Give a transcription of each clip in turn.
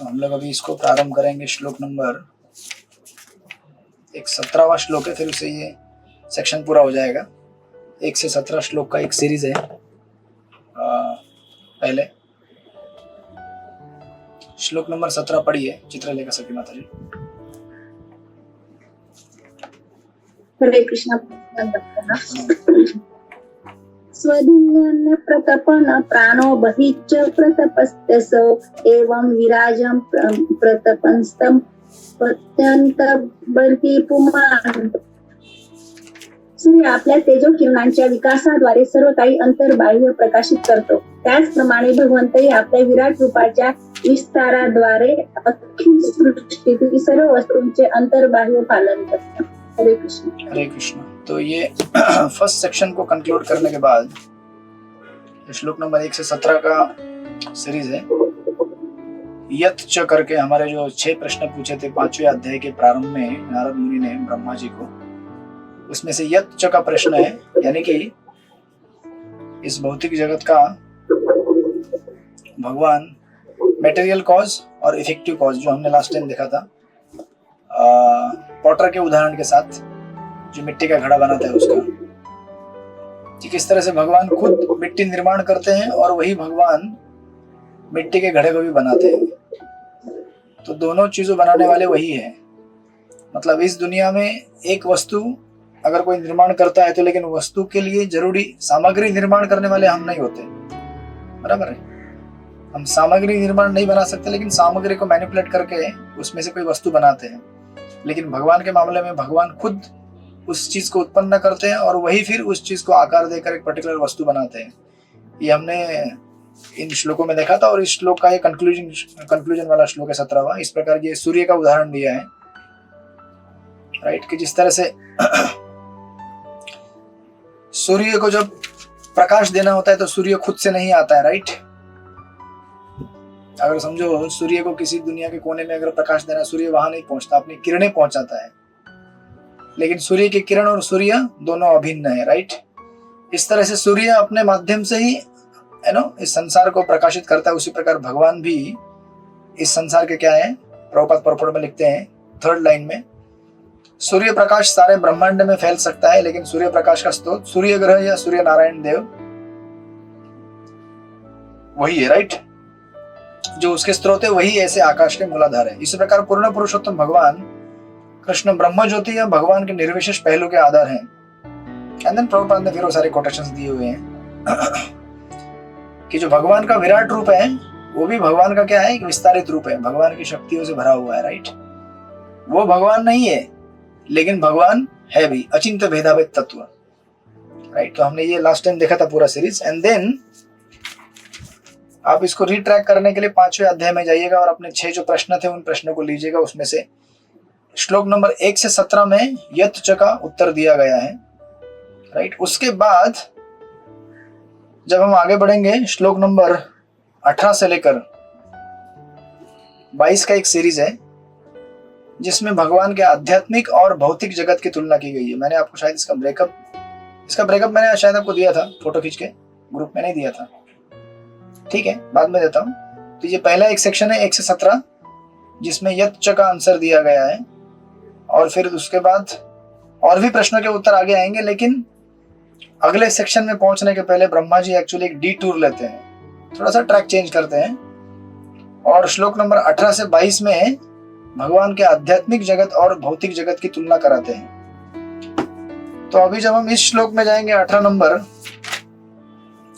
तो हम लोग अभी इसको प्रारंभ करेंगे। श्लोक नंबर एक 17वां श्लोक है, फिर उसे ये सेक्शन पूरा हो जाएगा। 1 से 17 श्लोक का एक सीरीज है। पहले श्लोक नंबर 17 पढ़िए चित्रलेखा सखी माता जी। हरे कृष्णा। स्वधिन्यन्न प्रतपन प्राणो बहिश्च प्रतपस्त्यस एवं विराजं प्रतपंस्तं प्रत्यंत बर्हि पुमान्। सूर्य आपल्या तेजो किरणांच्या विकासाद्वारे सर्व काही अंतर्बाह्य प्रकाशित करतो, त्याचप्रमाणे भगवंतही आपल्या विराट रूपाच्या विस्ताराद्वारे अखिल सृष्टीतील सर्व वस्तूंचे अंतर्बाह्य पालन करतात। हरे कृष्ण। हरे कृष्ण। तो ये फर्स्ट सेक्शन को कंक्लूड करने के बाद श्लोक नंबर 1 से 17 का सीरीज है। यत च करके हमारे जो 6 प्रश्न पूछे थे 5वें अध्याय के प्रारंभ में नारद मुनि ने ब्रह्मा जी को, उसमें से यत च का प्रश्न है, यानी कि इस भौतिक जगत का भगवान मटेरियल कॉज और इफेक्टिव कॉज, जो हमने लास्ट टाइम देखा था पॉटर के उदाहरण के साथ, जो मिट्टी का घड़ा बनाता है उसका, कि किस तरह से भगवान खुद मिट्टी निर्माण करते हैं और वही भगवान मिट्टी के घड़े को भी बनाते हैं। तो दोनों चीजों बनाने वाले वही है। मतलब इस दुनिया में एक वस्तु अगर कोई निर्माण करता है तो, लेकिन वस्तु के लिए जरूरी सामग्री निर्माण करने वाले हम नहीं होते, बराबर है। हम सामग्री निर्माण नहीं बना सकते, लेकिन सामग्री को मैनिपुलेट करके उसमें से कोई वस्तु बनाते हैं। लेकिन भगवान के मामले में भगवान खुद उस चीज को उत्पन्न करते हैं और वही फिर उस चीज को आकार देकर एक पर्टिकुलर वस्तु बनाते हैं। ये हमने इन श्लोकों में देखा था। और इस श्लोक का ये कंक्लूजन वाला श्लोक है 17वां। इस प्रकार ये सूर्य का उदाहरण दिया है, राइट, कि जिस तरह से सूर्य को जब प्रकाश देना होता है तो सूर्य खुद से नहीं आता है, राइट। अगर समझो सूर्य को किसी दुनिया के कोने में अगर प्रकाश देना, सूर्य वहां नहीं पहुंचता, अपनी किरणें पहुंचाता है। लेकिन सूर्य की किरण और सूर्य दोनों अभिन्न है, राइट। इस तरह से सूर्य अपने माध्यम से ही इस संसार को प्रकाशित करता है। उसी प्रकार भगवान भी इस संसार के क्या है, प्रभुपाद परपड़ में लिखते हैं 3rd लाइन में, सूर्य प्रकाश सारे ब्रह्मांड में फैल सकता है, लेकिन सूर्य प्रकाश का स्रोत सूर्य ग्रह या सूर्य नारायण देव वही है, राइट। जो उसके स्रोत है वही ऐसे आकाश के मूलाधार है। इसी प्रकार पूर्ण पुरुषोत्तम भगवान कृष्ण ब्रह्म ज्योति या भगवान के निर्विशेष पहलू के आधार हैं। एंड देन प्रभुपाद ने फिर वो सारे कोटेशंस दिए हुए हैं कि जो भगवान का विराट रूप है वो भी भगवान का क्या है, एक विस्तारित रूप है, भगवान की शक्तियों से भरा हुआ है, राइट। वो भगवान नहीं है, लेकिन भगवान है भी, अचिंत्य भेदाभेद तत्व, राइट। तो हमने ये लास्ट टाइम देखा था पूरा सीरीज। एंड देन आप इसको रीट्रैक करने के लिए 5वें अध्याय में जाइएगा और अपने 6 जो प्रश्न थे उन प्रश्नों को लीजिएगा। उसमें से श्लोक नंबर 1 से 17 में यत च का उत्तर दिया गया है, राइट। उसके बाद जब हम आगे बढ़ेंगे श्लोक नंबर 18 से लेकर 22 का एक सीरीज है, जिसमें भगवान के आध्यात्मिक और भौतिक जगत की तुलना की गई है। मैंने आपको शायद इसका ब्रेकअप मैंने शायद आपको दिया था, फोटो खींच के ग्रुप में नहीं दिया था, ठीक है, बाद में देता हूं। तो ये पहला एक सेक्शन है 1 से 17, जिसमें यत च का आंसर दिया गया है। और फिर उसके बाद और भी प्रश्नों के उत्तर आगे आएंगे, लेकिन अगले सेक्शन में पहुंचने के पहले ब्रह्मा जी एक्चुअली एक डी टूर लेते हैं, थोड़ा सा ट्रैक चेंज करते हैं, और श्लोक नंबर 18 से 22 में भगवान के आध्यात्मिक जगत और भौतिक जगत की तुलना कराते हैं। तो अभी जब हम इस श्लोक में जाएंगे 18 नंबर,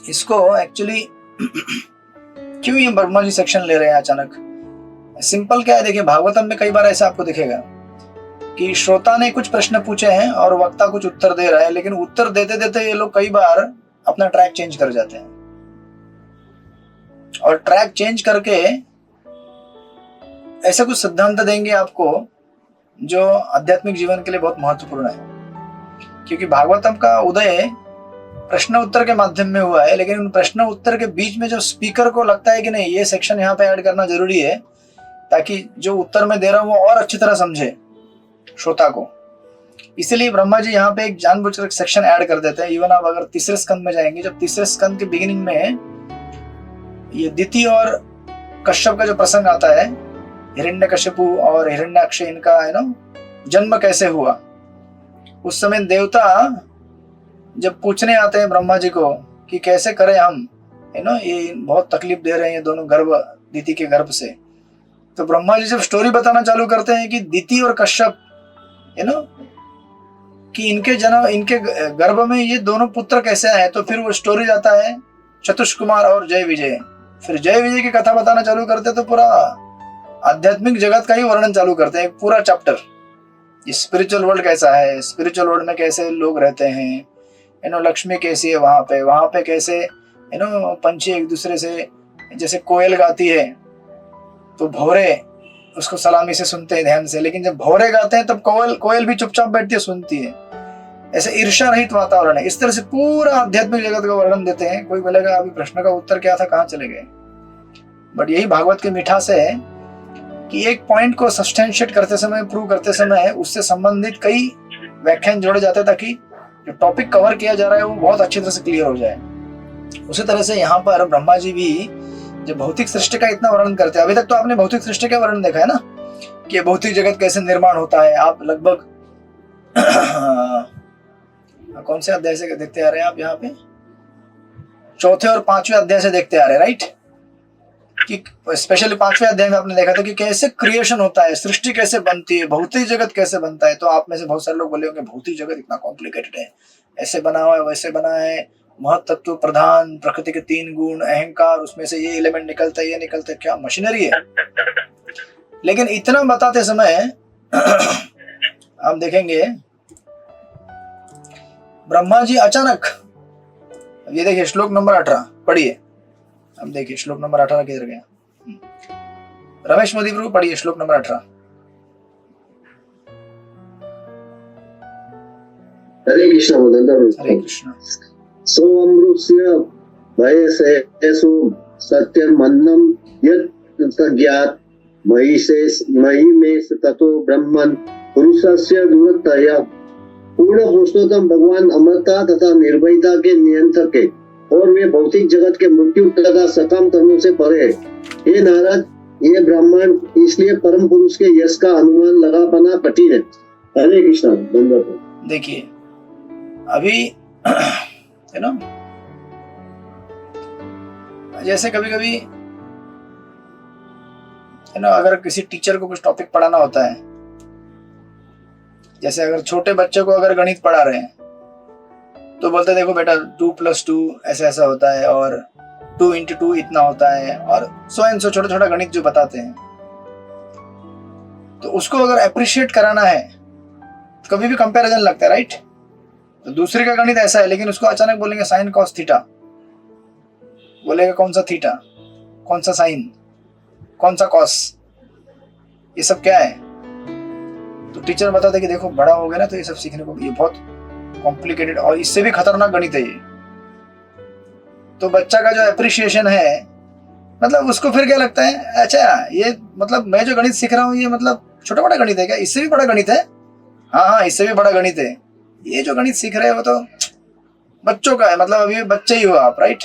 इसको एक्चुअली क्यों ये ब्रह्मा जी सेक्शन ले रहे हैं अचानक? सिंपल क्या है, देखिए भागवतम में कई बार ऐसा आपको दिखेगा कि श्रोता ने कुछ प्रश्न पूछे हैं और वक्ता कुछ उत्तर दे रहा है, लेकिन उत्तर देते देते ये लोग कई बार अपना ट्रैक चेंज कर जाते हैं, और ट्रैक चेंज करके ऐसे कुछ सिद्धांत देंगे आपको जो आध्यात्मिक जीवन के लिए बहुत महत्वपूर्ण है। क्योंकि भागवतम का उदय प्रश्न उत्तर के माध्यम में हुआ है, लेकिन उन प्रश्न उत्तर के बीच में जो स्पीकर को लगता है कि नहीं ये सेक्शन यहाँ पे ऐड करना जरूरी है, ताकि जो उत्तर मैं दे रहा हूं वो और अच्छी तरह समझे श्रोता को, इसलिए ब्रह्मा जी यहाँ पे एक जानबूझकर सेक्शन ऐड कर देते हैं। इवन आप अगर 3रे स्कंद में जाएंगे, जब 3रे स्कंद के बिगिनिंग में ये दिति और कश्यप का जो प्रसंग आता है, हिरण्यकशिपु और हिरण्याक्ष इनका जन्म कैसे हुआ। उस समय देवता जब पूछने आते हैं ब्रह्मा जी को कि कैसे करें हम, ये बहुत तकलीफ दे रहे हैं ये दोनों गर्भ, दिति के गर्भ से। तो ब्रह्मा जी जब स्टोरी बताना चालू करते हैं कि दिति और कश्यप कि इनके जन्म, इनके गर्भ में ये दोनों पुत्र कैसे आए, तो फिर वो स्टोरी जाता है चतुष्कुमार और जय विजय। फिर जय विजय की कथा बताना चालू करते तो पूरा आध्यात्मिक जगत का ही वर्णन चालू करते हैं, पूरा चैप्टर। स्पिरिचुअल वर्ल्ड कैसा है, स्पिरिचुअल वर्ल्ड में कैसे लोग रहते हैं, लक्ष्मी कैसी है वहां पे कैसे पंछी एक दूसरे से, जैसे कोयल गाती है तो भौरे उसको सलामी से सुनते हैं ध्यान से, लेकिन जब भौरे गाते हैं तब कोयल भी चुपचाप बैठती है, सुनती है। ऐसे ईर्ष्या रहित वातावरण है। इस तरह से पूरा आध्यात्मिक जगत का वर्णन देते हैं। कोई बोलेगा अभी प्रश्न का उत्तर क्या था, कहाँ चले गए। बट यही भागवत की मिठास है कि एक पॉइंट को सब्सटेंशिएट करते समय, प्रूव करते समय उससे संबंधित कई व्याख्यान जोड़े जाते हैं ताकि जो टॉपिक कवर किया जा रहा है वो बहुत अच्छी तरह से क्लियर हो जाए। उसी तरह से यहाँ पर ब्रह्मा जी भी जब भौतिक सृष्टि का इतना वर्णन करते हैं, अभी तक तो आपने भौतिक सृष्टि का वर्णन देखा है ना, कि भौतिक जगत कैसे निर्माण होता है। आप लगभग कौन से अध्याय से देखते आ रहे हैं आप, यहाँ पे चौथे और पांचवें अध्याय से देखते आ रहे हैं, राइट। कि स्पेशली पांचवें अध्याय में आपने देखा था कि कैसे क्रिएशन होता है, सृष्टि कैसे बनती है, भौतिक जगत कैसे बनता है। तो आप में से बहुत सारे लोग बोले होंगे भौतिक जगत इतना कॉम्प्लिकेटेड है, ऐसे बना हुआ है, वैसे बना है, महत्त्व प्रधान, प्रकृति के 3 गुण, अहंकार, उसमें से ये एलिमेंट निकलता है, ये निकलता है, क्या मशीनरी है। लेकिन इतना बताते समय आप देखेंगे ब्रह्मा जी अचानक, ये देखिए श्लोक नंबर 18 पढ़िए। अब देखिए श्लोक नंबर 18 किधर गया, रमेश मोदी प्रभु पढ़िए श्लोक नंबर 18। हरे कृष्ण हरे कृष्ण। सोऽमृतस्य भयसेषु सत्यमन्नं यत् ज्ञात महिमेष ततो ब्रह्मन् पुरुषस्य दूरतया। पूर्ण पुरुषोत्तम भगवान अमरता तथा निर्भयता के नियंत्रक है और वे भौतिक जगत के मृत्यु तथा सकाम कर्मों से परे है। ये नारद, ये ब्राह्मण, इसलिए परम पुरुष के यश का अनुमान लगा पाना कठिन है। हरे कृष्ण। देखिए अभी जैसे कभी कभी अगर किसी टीचर को कुछ टॉपिक पढ़ाना होता है, जैसे अगर छोटे बच्चे को अगर गणित पढ़ा रहे हैं तो बोलते देखो बेटा 2 + 2 ऐसा ऐसा होता है और 2 × 2 इतना होता है, और सो छोटा छोटा गणित जो बताते हैं। तो उसको अगर अप्रिशिएट कराना है, कभी भी कंपैरिजन लगता है, राइट। तो दूसरे का गणित ऐसा है, लेकिन उसको अचानक बोलेंगे साइन कॉस थीटा, बोलेगा कौन सा थीटा, कौन सा साइन, कौन सा कॉस, ये सब क्या है। तो टीचर बताते कि देखो बड़ा हो गया ना तो ये सब सीखने को, ये बहुत कॉम्प्लिकेटेड और इससे भी खतरनाक गणित है ये। तो बच्चा का जो अप्रिशिएशन है, मतलब उसको फिर क्या लगता है, अच्छा ये मतलब मैं जो गणित सीख रहा हूँ ये मतलब छोटा बड़ा गणित है क्या, इससे भी बड़ा गणित है। हाँ, इससे भी बड़ा गणित है। ये जो गणित सीख रहे हो तो बच्चों का है, मतलब अभी बच्चे ही हो आप, राइट।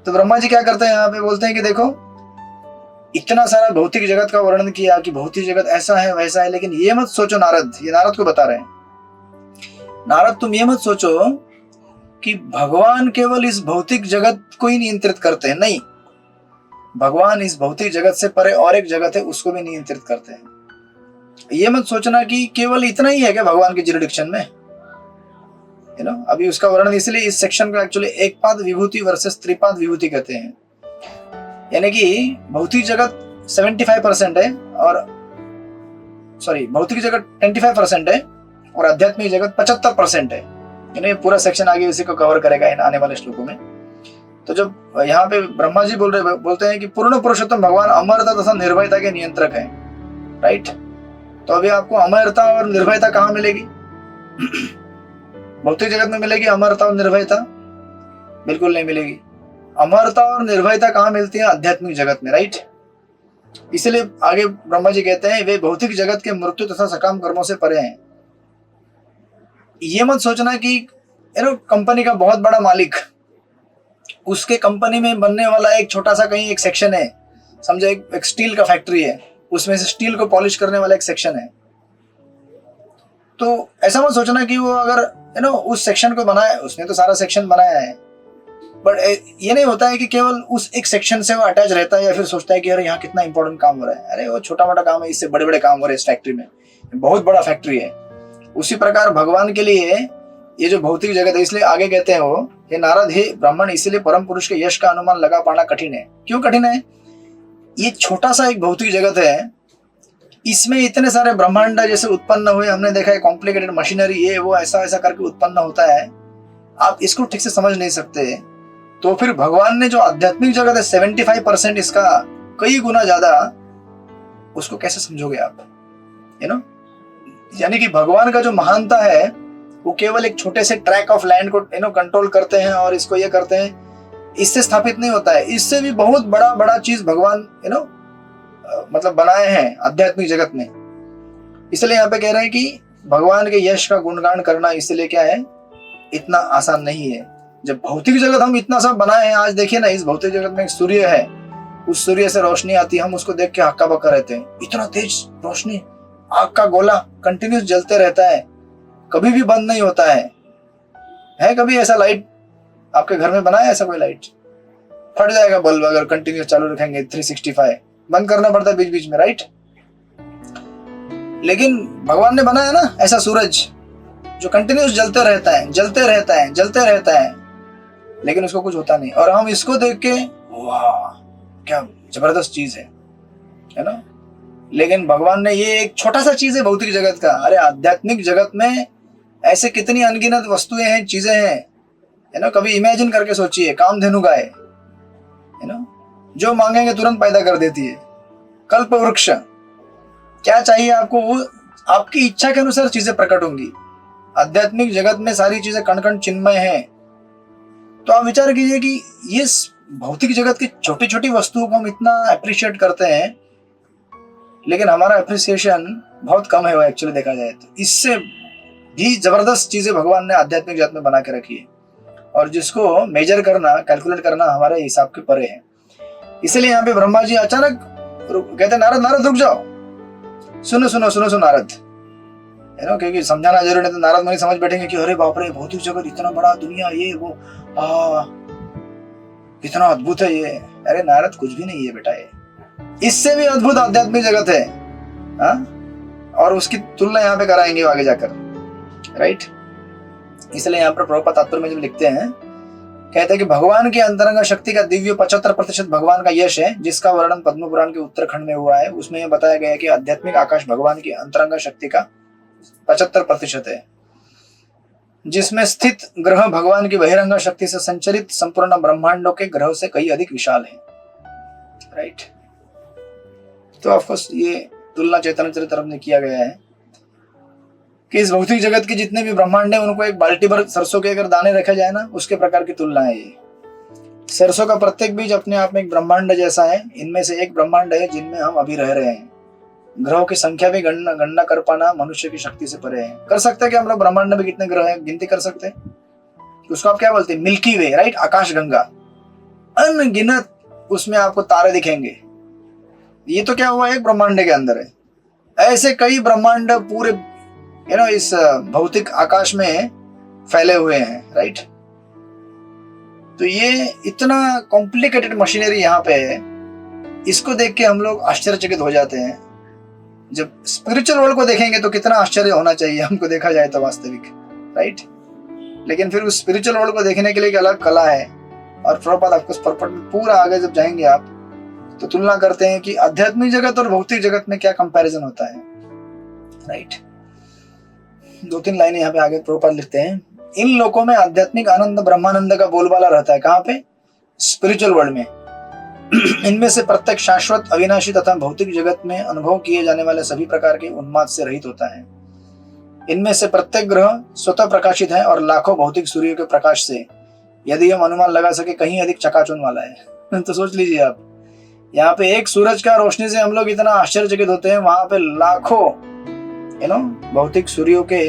तो ब्रह्मा जी क्या करते हैं यहाँ पे, बोलते हैं कि देखो इतना सारा भौतिक जगत का वर्णन किया कि भौतिक जगत ऐसा है वैसा है, लेकिन ये मत सोचो नारद, ये नारद को बता रहे हैं, नारद तुम ये मत सोचो कि भगवान केवल इस भौतिक जगत को ही नियंत्रित करते हैं। नहीं, भगवान इस भौतिक जगत से परे और एक जगत है उसको भी नियंत्रित करते हैं। ये मत सोचना कि केवल इतना ही है क्या भगवान के जुरिडिक्शन में, अभी उसका वर्णन, इसलिए इस सेक्शन को एक्चुअली एक पाद विभूति वर्सेस त्रिपाद विभूति कहते हैं। यानी कि भौतिक जगत 75% है और भौतिक जगत 25% है और आध्यात्मिक जगत 75% है। यानी पूरा सेक्शन आगे इसी को कवर करेगा इन आने वाले श्लोकों में। तो जब यहाँ पे ब्रह्मा जी बोलते हैं कि पूर्ण पुरुषोत्तम भगवान अमरता तथा निर्भयता के नियंत्रक है, राइट। तो अभी आपको अमरता और निर्भयता कहाँ मिलेगी? भौतिक जगत में मिलेगी अमरता और निर्भयता? बिल्कुल नहीं मिलेगी। अमरता और निर्भयता कहाँ मिलती है? आध्यात्मिक जगत में, राइट। इसलिए आगे ब्रह्मा जी कहते हैं वे भौतिक जगत के मृत्यु तथा सकाम कर्मों से परे हैं। ये मत सोचना कि कंपनी का बहुत बड़ा मालिक, उसके कंपनी में बनने वाला एक छोटा सा कहीं एक सेक्शन है, समझो एक स्टील का फैक्ट्री है, उसमें से स्टील को पॉलिश करने वाला एक सेक्शन है। तो ऐसा मत सोचना कि वो अगर उस सेक्शन को बनाया, उसने तो सारा सेक्शन बनाया है, बट ये नहीं होता है कि केवल उस एक सेक्शन से वो अटैच रहता है या फिर सोचता है कि अरे यहाँ कितना इंपॉर्टेंट काम हो रहा है। अरे वो छोटा मोटा काम है, इससे बड़े बड़े काम हो रहे हैं इस फैक्ट्री में, बहुत बड़ा फैक्ट्री है। उसी प्रकार भगवान के लिए ये जो भौतिक जगत है, इसलिए आगे कहते हैं वो, हे नारद, हे ब्राह्मण, इसलिए परम पुरुष के यश का अनुमान लगा पाना कठिन है। क्यों कठिन है? ये छोटा सा एक भौतिक जगत है, इसमें इतने सारे ब्रह्मांड जैसे उत्पन्न हुए, हमने देखा है कॉम्प्लिकेटेड मशीनरी, ये वो ऐसा ऐसा करके उत्पन्न होता है, आप इसको ठीक से समझ नहीं सकते। तो फिर भगवान ने जो आध्यात्मिक जगत है 75% इसका कई गुना ज्यादा, उसको कैसे समझोगे आप? यानी कि भगवान का जो महानता है वो केवल एक छोटे से ट्रैक ऑफ लैंड को कंट्रोल करते हैं और इसको ये करते हैं, इससे स्थापित नहीं होता है। इससे भी बहुत बड़ा बड़ा चीज भगवान मतलब बनाए हैं आध्यात्मिक जगत में। इसलिए यहाँ पे कह रहे हैं कि भगवान के यश का गुणगान करना इसलिए क्या है, इतना आसान नहीं है। जब भौतिक जगत हम इतना सब बनाए हैं, आज देखिए ना, इस भौतिक जगत में एक सूर्य है, उस सूर्य से रोशनी आती है, हम उसको देख के हक्का बक्का रहते हैं, इतना तेज रोशनी, आग का गोला कंटिन्यूस जलते रहता है, कभी भी बंद नहीं होता है कभी ऐसा लाइट आपके घर में बना है? ऐसा कोई लाइट फट जाएगा बल्ब अगर कंटिन्यूस चालू रखेंगे 365, बंद करना पड़ता है बीच बीच में, राइट? लेकिन भगवान ने बनाया ना ऐसा सूरज जो कंटिन्यूस जलते रहता है, जलते रहता है, जलते रहता है, लेकिन उसको कुछ होता नहीं। और हम इसको देख के वाह क्या जबरदस्त चीज है ना? लेकिन भगवान ने, ये एक छोटा सा चीज है भौतिक जगत का, अरे आध्यात्मिक जगत में ऐसे कितनी अनगिनत वस्तुएं हैं, चीजें हैं, कभी इमेजिन करके सोचिए, कामधेनु गाय जो मांगेंगे तुरंत पैदा कर देती है, कल्प वृक्ष, क्या चाहिए आपको वो आपकी इच्छा के अनुसार चीजें प्रकट होंगी। आध्यात्मिक जगत में सारी चीजें कण कण चिन्मय हैं। तो आप विचार कीजिए कि ये भौतिक जगत की छोटी छोटी वस्तुओं को हम इतना अप्रिशिएट करते हैं, लेकिन हमारा अप्रिसिएशन बहुत कम है वो एक्चुअली देखा जाए तो। इससे भी जबरदस्त चीजें भगवान ने आध्यात्मिक जगत में बना के रखी है, और जिसको मेजर करना, कैलकुलेट करना हमारे हिसाब के परे है। इसलिए यहाँ पे ब्रह्मा जी अचानक कहते नारद, नारद रुक जाओ, सुनो सुनो सुनो सुनो नारद, क्योंकि समझाना जरूरी नहीं, तो नारद मुनि समझ बैठेंगे कि अरे बाप रे, भौतिक जगत इतना बड़ा, दुनिया ये वो, कितना अद्भुत है ये। अरे नारद, कुछ भी नहीं है बेटा, ये इससे भी अद्भुत आध्यात्मिक जगत है, और उसकी तुलना यहाँ पे कराएंगे आगे जाकर, राइट? इसलिए यहाँ पर प्रभुपाद तात्पर्य में जब लिखते हैं, कहते हैं कि भगवान की अंतरंग शक्ति का दिव्य 75% भगवान का यश है, जिसका वर्णन पद्म पुराण के उत्तरखंड में हुआ है। उसमें यह बताया गया है कि आध्यात्मिक आकाश भगवान की अंतरंग शक्ति का 75% है, जिसमें स्थित ग्रह भगवान की बहिरंग शक्ति से संचलित संपूर्ण ब्रह्मांडों के ग्रहों से कई अधिक विशाल है, राइट? तो ऑफकोर्स ये तुलना चैतन्य चरित्र में किया गया है कि इस भौतिक जगत के जितने भी ब्रह्मांड है, उनको एक बाल्टी भर सरसों के अगर दाने रखे जाए ना, उसके प्रकार की तुलना है ये। सरसों का प्रत्येक बीज अपने आप में एक ब्रह्मांड जैसा है। इनमें से एक ब्रह्मांड है जिनमें हम अभी रह रहे हैं। ग्रहों की संख्या भी गणना कर पाना मनुष्य की शक्ति से परे है। कर सकते हैं कि हम लोग ब्रह्मांड में कितने ग्रह हैं गिनती कर सकते हैं? उसको आप क्या बोलते हैं? मिल्की वे, राइट? आकाश गंगा, अनगिनत उसमें आपको तारे दिखेंगे। ये तो क्या हुआ, एक ब्रह्मांड के अंदर है। ऐसे कई ब्रह्मांड पूरे इस भौतिक आकाश में फैले हुए हैं, राइट? तो ये इतना कॉम्प्लिकेटेड मशीनरी यहाँ पे है, इसको देख के हम लोग आश्चर्यचकित हो जाते हैं। जब स्पिरिचुअल वर्ल्ड को देखेंगे तो कितना आश्चर्य होना चाहिए हमको, देखा जाए तो वास्तविक, राइट? लेकिन फिर उस स्पिरिचुअल वर्ल्ड को देखने के लिए एक अलग कला है। और प्रभुपाद आपको पूरा आगे जब जाएंगे आप तो तुलना करते हैं कि आध्यात्मिक जगत और भौतिक जगत में क्या कंपैरिजन होता है, राइट? 2-3 लाइनें यहाँ पे आगे प्रभुपाद लिखते हैं। इन लोकों में आध्यात्मिक आनंद ब्रह्मानंद का बोलबाला रहता है। कहाँ पे? स्पिरिचुअल वर्ल्ड में। इनमें से प्रत्येक शाश्वत, अविनाशी तथा भौतिक जगत में अनुभव किए जाने वाले सभी प्रकार के उन्माद से रहित होता है। इनमें से प्रत्येक ग्रह स्वतः प्रकाशित है और लाखों भौतिक सूर्यों के प्रकाश से, यदि हम अनुमान लगा सके, कहीं अधिक चकाचौंध वाला है। तो सोच लीजिए आप, यहाँ पे एक सूरज का रोशनी से हम लोग इतना आश्चर्यचकित होते हैं, वहां पे लाखों भौतिक सूर्यों के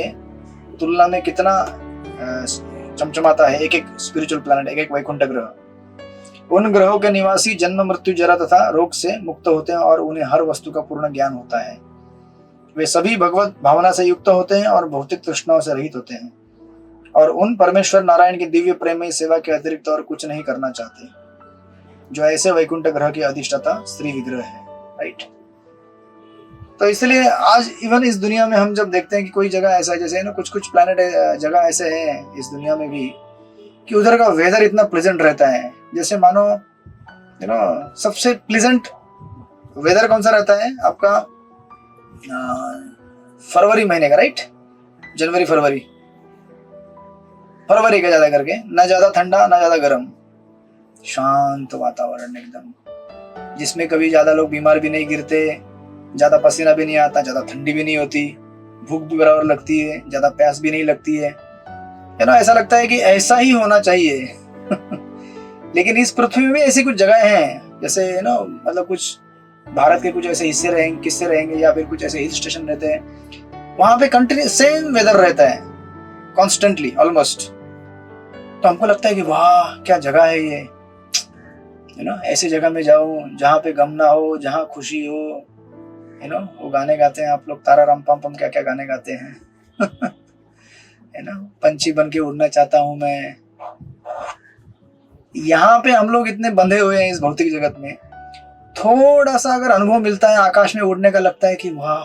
तुलना में कितना चमचमाता है एक एक स्पिरिचुअल प्लैनेट, एक एक वैकुंठ ग्रह। उन ग्रहों के निवासी जन्म मृत्यु जरा तथा रोग से मुक्त होते हैं और उन्हें हर वस्तु का पूर्ण ज्ञान होता है। वे सभी भगवत भावना से युक्त होते हैं और भौतिक तृष्णाओं से रहित होते हैं और उन परमेश्वर नारायण की दिव्य प्रेममयी सेवा के अतिरिक्त और कुछ नहीं करना चाहते, जो ऐसे वैकुंठ ग्रह की अधिष्ठाता श्री विग्रह है। राइट। तो इसलिए आज इवन इस दुनिया में हम जब देखते हैं कि कोई जगह ऐसा है, जैसे ना कुछ प्लैनेट जगह ऐसे हैं इस दुनिया में भी कि उधर का वेदर इतना प्लेजेंट रहता है, जैसे मानो सबसे प्लेजेंट वेदर कौन सा रहता है आपका, फरवरी महीने का, राइट, जनवरी फरवरी का ज्यादा करके, ना ज्यादा ठंडा ना ज्यादा गर्म, शांत वातावरण एकदम, जिसमें कभी ज्यादा लोग बीमार भी नहीं गिरते, ज्यादा पसीना भी नहीं आता, ज्यादा ठंडी भी नहीं होती, भूख भी बराबर लगती है, ज्यादा प्यास भी नहीं लगती है ना। ऐसा लगता है कि ऐसा ही होना चाहिए लेकिन इस पृथ्वी में भी ऐसी कुछ जगह हैं, जैसे मतलब कुछ भारत के कुछ ऐसे किस्से रहेंगे या फिर कुछ ऐसे हिल स्टेशन रहते हैं, वहां पे कंटिन्यू सेम वेदर रहता है कॉन्स्टेंटली ऑलमोस्ट। तो हमको लगता है कि वाह क्या जगह है ये, ऐसी जगह में जाऊं जहाँ पे गम ना हो, जहाँ खुशी हो, वो गाने गाते हैं आप लोग, तारा राम पम पम क्या क्या गाने गाते हैं पंछी बन के उड़ना चाहता हूं मैं। यहाँ पे हम लोग इतने बंधे हुए हैं इस भौतिक जगत में, थोड़ा सा अगर अनुभव मिलता है आकाश में उड़ने का, लगता है कि वाह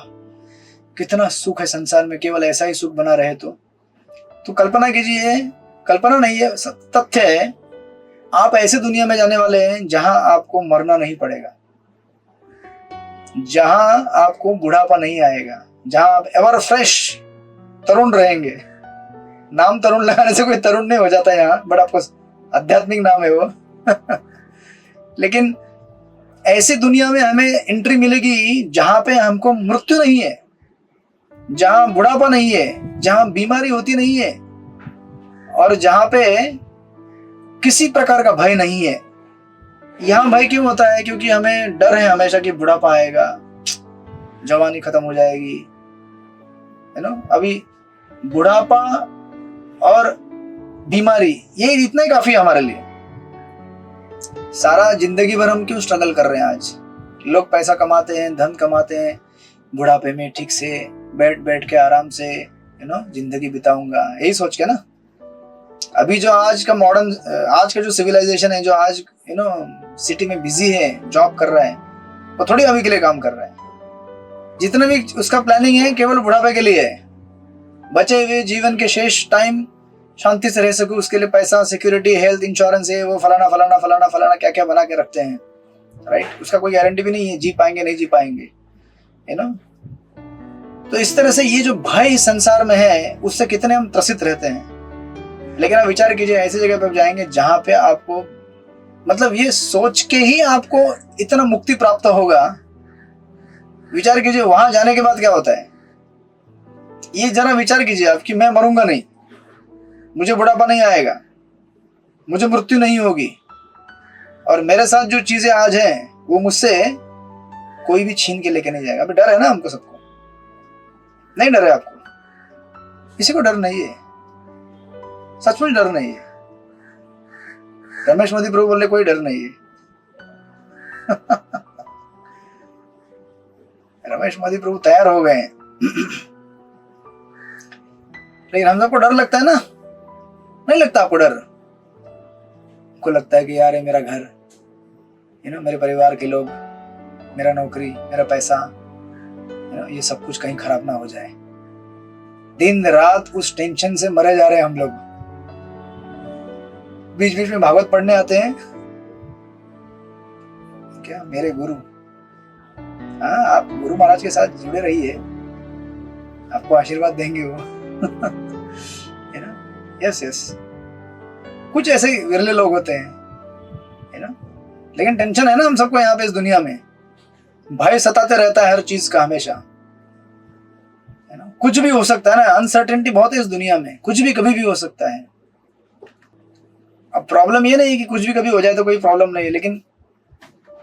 कितना सुख है संसार में, केवल ऐसा ही सुख बना रहे तो कल्पना कीजिए, कल्पना नहीं है, तथ्य है, आप ऐसे दुनिया में जाने वाले हैं जहां आपको मरना नहीं पड़ेगा, जहां आपको बुढ़ापा नहीं आएगा, जहां आप एवर फ्रेश तरुण रहेंगे। नाम तरुण लगाने से कोई तरुण नहीं हो जाता यहाँ, बट आपको आध्यात्मिक नाम है वो लेकिन ऐसी दुनिया में हमें एंट्री मिलेगी जहां पे हमको मृत्यु नहीं है, जहां बुढ़ापा नहीं है, जहां बीमारी होती नहीं है और जहां पे किसी प्रकार का भय नहीं है। यहां भय क्यों होता है? क्योंकि हमें डर है हमेशा कि बुढ़ापा आएगा, जवानी खत्म हो जाएगी, अभी बुढ़ापा और बीमारी ये इतना ही काफी है हमारे लिए। सारा जिंदगी भर हम क्यों स्ट्रगल कर रहे हैं? आज लोग पैसा कमाते हैं, धन कमाते हैं, बुढ़ापे में ठीक से बैठ के आराम से जिंदगी बिताऊंगा, यही सोच के ना। अभी जो आज का जो सिविलाइजेशन है, जो आज सिटी में बिजी है, जॉब कर रहा है, वो थोड़ी अभी के लिए काम कर रहा है। जितना भी उसका प्लानिंग है केवल बुढ़ापे के लिए है, बचे हुए जीवन के शेष टाइम शांति से रह सकूं, उसके लिए पैसा, सिक्योरिटी, हेल्थ इंश्योरेंस है, वो फलाना फलाना फलाना फलाना क्या क्या बना के रखते हैं, राइट। उसका कोई गारंटी भी नहीं है जी पाएंगे नहीं जी पाएंगे, तो इस तरह से ये जो भय संसार में है उससे कितने हम त्रसित रहते हैं। लेकिन आप विचार कीजिए, ऐसी जगह पर जाएंगे जहां पे आपको मतलब ये सोच के ही आपको इतना मुक्ति प्राप्त होगा। विचार कीजिए वहां जाने के बाद क्या होता है, ये जरा विचार कीजिए आप कि मैं मरूंगा नहीं, मुझे बुढ़ापा नहीं आएगा, मुझे मृत्यु नहीं होगी, और मेरे साथ जो चीजें आज हैं वो मुझसे कोई भी छीन के लेके नहीं जाएगा। अभी डर है ना हमको, सबको नहीं डर है आपको? किसी को डर नहीं है, सचमुच डर नहीं है। रमेश मोदी प्रभु बोले कोई डर नहीं है रमेश मोदी प्रभु तैयार हो गए लेकिन हम सबको डर लगता है ना? नहीं लगता आपको डर? आपको लगता है कि यार ये मेरा घर, मेरे परिवार के लोग, मेरा नौकरी, मेरा पैसा, ये सब कुछ कहीं खराब ना हो जाए। दिन रात उस टेंशन से मरे जा रहे हैं हम लोग। बीच बीच में भागवत पढ़ने आते हैं क्या मेरे गुरु। हाँ, आप गुरु महाराज के साथ जुड़े रहिए, आपको आशीर्वाद देंगे वो यस यस। कुछ ऐसे विरले लोग होते हैं लेकिन टेंशन है ना हम सबको यहाँ पे इस दुनिया में, भय सताते रहता है हर चीज का हमेशा, कुछ भी हो सकता है ना, अनसर्टेनिटी बहुत है इस दुनिया में, कुछ भी कभी भी हो सकता है। अब प्रॉब्लम ये नहीं है कि कुछ भी कभी हो जाए तो कोई प्रॉब्लम नहीं है, लेकिन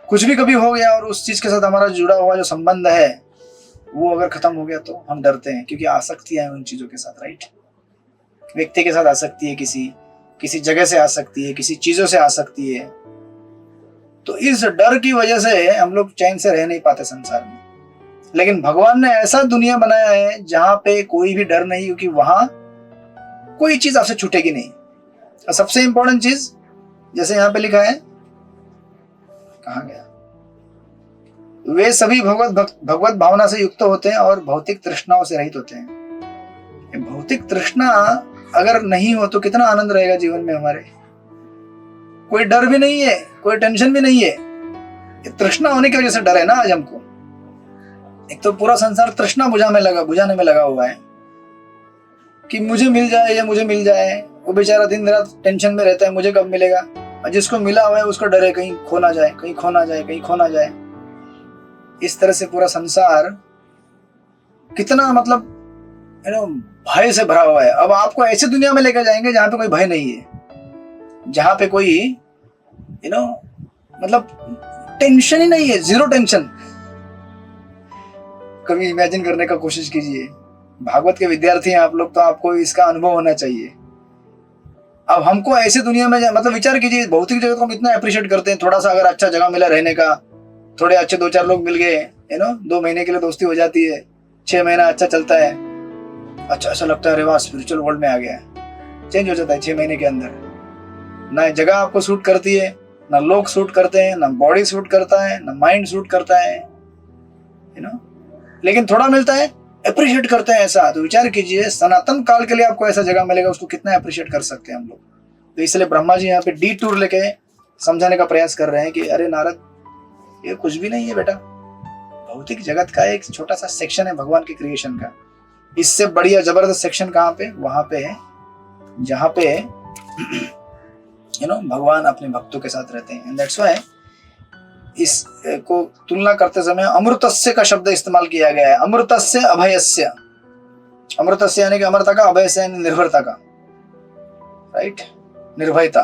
कुछ भी कभी हो गया और उस चीज के साथ हमारा जुड़ा हुआ जो संबंध है वो अगर खत्म हो गया तो हम डरते हैं, क्योंकि आसक्तियां हैं उन चीजों के साथ, राइट। व्यक्ति के साथ आ सकती है, किसी जगह से आ सकती है, किसी चीजों से आ सकती है, तो इस डर की वजह से हम लोग चैन से रह नहीं पाते संसार में। लेकिन भगवान ने ऐसा दुनिया बनाया है जहां पे कोई भी डर नहीं, क्योंकि वहां कोई चीज आपसे छूटेगी नहीं। और सबसे इंपॉर्टेंट चीज, जैसे यहां पे लिखा है, कहां गया, वे सभी भगवत भावना से युक्त होते हैं और भौतिक तृष्णाओं से रहित होते हैं। भौतिक तृष्णा अगर नहीं हो तो कितना आनंद रहेगा जीवन में हमारे। कोई डर भी नहीं है, कोई टेंशन भी नहीं है। ये तृष्णा होने की वजह से डर है ना आज हमको। एक तो पूरा संसार तृष्णा बुझाने में लगा हुआ है कि मुझे मिल जाए या मुझे मिल जाए। वो बेचारा दिन रात टेंशन में रहता है, मुझे कब मिलेगा। और जिसको मिला हुआ है उसको डर है कहीं खो ना जाए, कहीं खो ना जाए, कहीं खो ना जाए। इस तरह से पूरा संसार कितना मतलब भय से भरा हुआ है। अब आपको ऐसी दुनिया में लेकर जाएंगे जहां पे कोई भय नहीं है, जहां पे कोई मतलब टेंशन ही नहीं है, जीरो टेंशन। कभी इमेजिन करने का कोशिश कीजिए। भागवत के विद्यार्थी हैं आप लोग, तो आपको इसका अनुभव होना चाहिए। अब हमको ऐसी दुनिया में मतलब विचार कीजिए, भौतिक जगत को हम इतना अप्रिशिएट करते हैं। थोड़ा सा अगर अच्छा जगह मिला रहने का, थोड़े अच्छे 2-4 लोग मिल गए, 2 महीने के लिए दोस्ती हो जाती है, 6 महीना अच्छा चलता है, अच्छा ऐसा लगता है अरे वाह स्पिरिचुअल वर्ल्ड में आ गया है। चेंज हो जाता है 6 महीने के अंदर। ना जगह आपको सूट करती है, ना लोग सूट करते हैं, ना बॉडी सूट करता है, ना माइंड सूट करता है, लेकिन थोड़ा मिलता है, अप्रिशिएट करते हैं ऐसा। तो विचार कीजिए, सनातन काल के लिए आपको ऐसा जगह मिलेगा, उसको कितना अप्रिशिएट कर सकते हैं हम लोग। तो इसलिए ब्रह्मा जी यहाँ पे डी टूर लेके समझाने का प्रयास कर रहे हैं कि अरे नारद, ये कुछ भी नहीं है बेटा। भौतिक जगत का एक छोटा सा सेक्शन है भगवान की क्रिएशन का। इससे बढ़िया जबरदस्त सेक्शन कहाँ पे, वहां पे है जहां पे भगवान अपने भक्तों के साथ रहते हैं। एंड दैट्स व्हाई इसको तुलना करते समय अमृतस्य का शब्द इस्तेमाल किया गया है। अमृतस्य अभयस्य, अमृतस्य यानी कि अमरता का, अभयस्य यानी निर्भरता का, राइट, निर्भयता।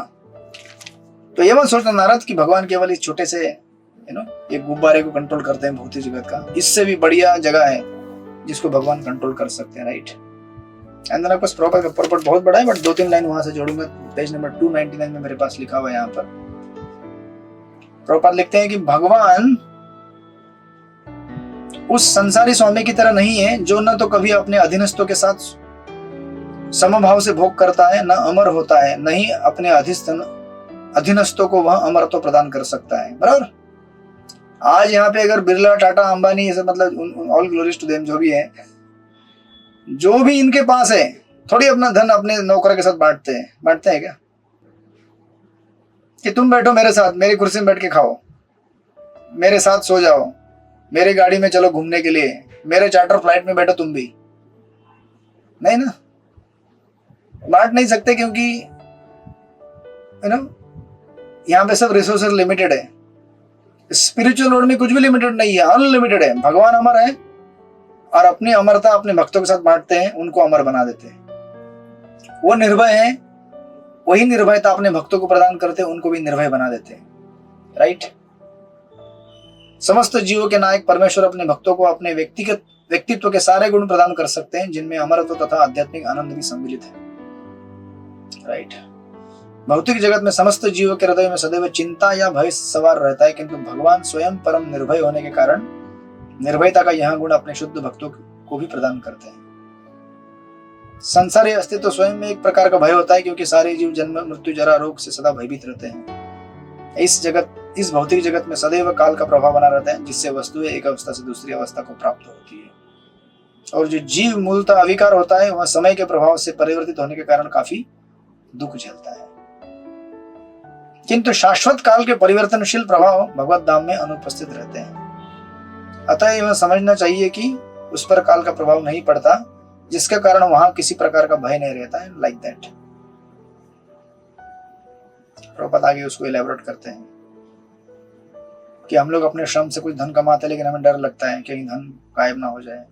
तो ये मत सोचना नारद कि भगवान केवल इस छोटे से एक गुब्बारे को कंट्रोल करते हैं भौतिक जगत का। इससे भी बढ़िया जगह है जिसको भगवान कंट्रोल कर सकते हैं, राइट। एंड देन आपको प्रॉपर बहुत बड़ा है, बट 2-3 लाइन वहां से जोड़ूंगा। पेज नंबर 299 में मेरे पास लिखा हुआ है। यहाँ पर प्रॉपर लिखते हैं कि भगवान उस संसारी स्वामी की तरह नहीं है जो न तो कभी अपने अधीनस्थों के साथ समभाव से भोग करता है, न अमर होता है, न ही अपने अधीनस्थों को वह अमरत्व प्रदान कर सकता है। बराबर। आज यहाँ पे अगर बिरला, टाटा, अंबानी, ये सब मतलब ऑल ग्लोरीज टू देम, जो भी है, जो भी इनके पास है, थोड़ी अपना धन अपने नौकर के साथ बांटते हैं क्या? कि तुम बैठो मेरे साथ, मेरी कुर्सी में बैठ के खाओ, मेरे साथ सो जाओ, मेरी गाड़ी में चलो घूमने के लिए, मेरे चार्टर फ्लाइट में बैठो तुम भी। नहीं ना, बांट नहीं सकते, क्योंकि यहाँ पे सब रिसोर्सेज लिमिटेड है। स्पिरिचुअल वर्ल्ड में कुछ भी लिमिटेड नहीं है, अनलिमिटेड है। भगवान अमर है और अपनी अमरता अपने भक्तों के साथ बांटते हैं, उनको अमर बना देते हैं। वो निर्भय है, वही निर्भयता अपने भक्तों को प्रदान करते हैं, उनको भी निर्भय बना देते हैं, राइट। समस्त जीवों के नायक परमेश्वर अपने भक्तों को अपने व्यक्तित्व के सारे गुण प्रदान कर सकते हैं, जिनमें अमरत्व तथा आध्यात्मिक आनंद भी सम्मिलित है, राइट। भौतिक जगत में समस्त जीवों के हृदय में सदैव चिंता या भय सवार रहता है, किंतु भगवान स्वयं परम निर्भय होने के कारण निर्भयता का यह गुण अपने शुद्ध भक्तों को भी प्रदान करते हैं। संसारी अस्तित्व स्वयं में एक प्रकार का भय होता है, क्योंकि सारे जीव जन्म, मृत्यु, जरा, रोग से सदा भयभीत रहते हैं। इस भौतिक जगत में सदैव काल का प्रभाव बना रहता है, जिससे वस्तुएं एक अवस्था से दूसरी अवस्था को प्राप्त होती है। और जो जीव मूलतः अविकार होता है, वह समय के प्रभाव से परिवर्तित होने के कारण काफी दुख झेलता है। किंतु शाश्वत काल के परिवर्तनशील प्रभाव भगवत धाम में अनुपस्थित रहते हैं। अतः यह समझना चाहिए कि उस पर काल का प्रभाव नहीं पड़ता, जिसके कारण वहां किसी प्रकार का भय नहीं रहता है, लाइक दैट। प्रभुपाद आगे उसको इलैबोरेट करते हैं कि हम लोग अपने श्रम से कुछ धन कमाते हैं, लेकिन हमें डर लगता है कि धन गायब ना हो जाए।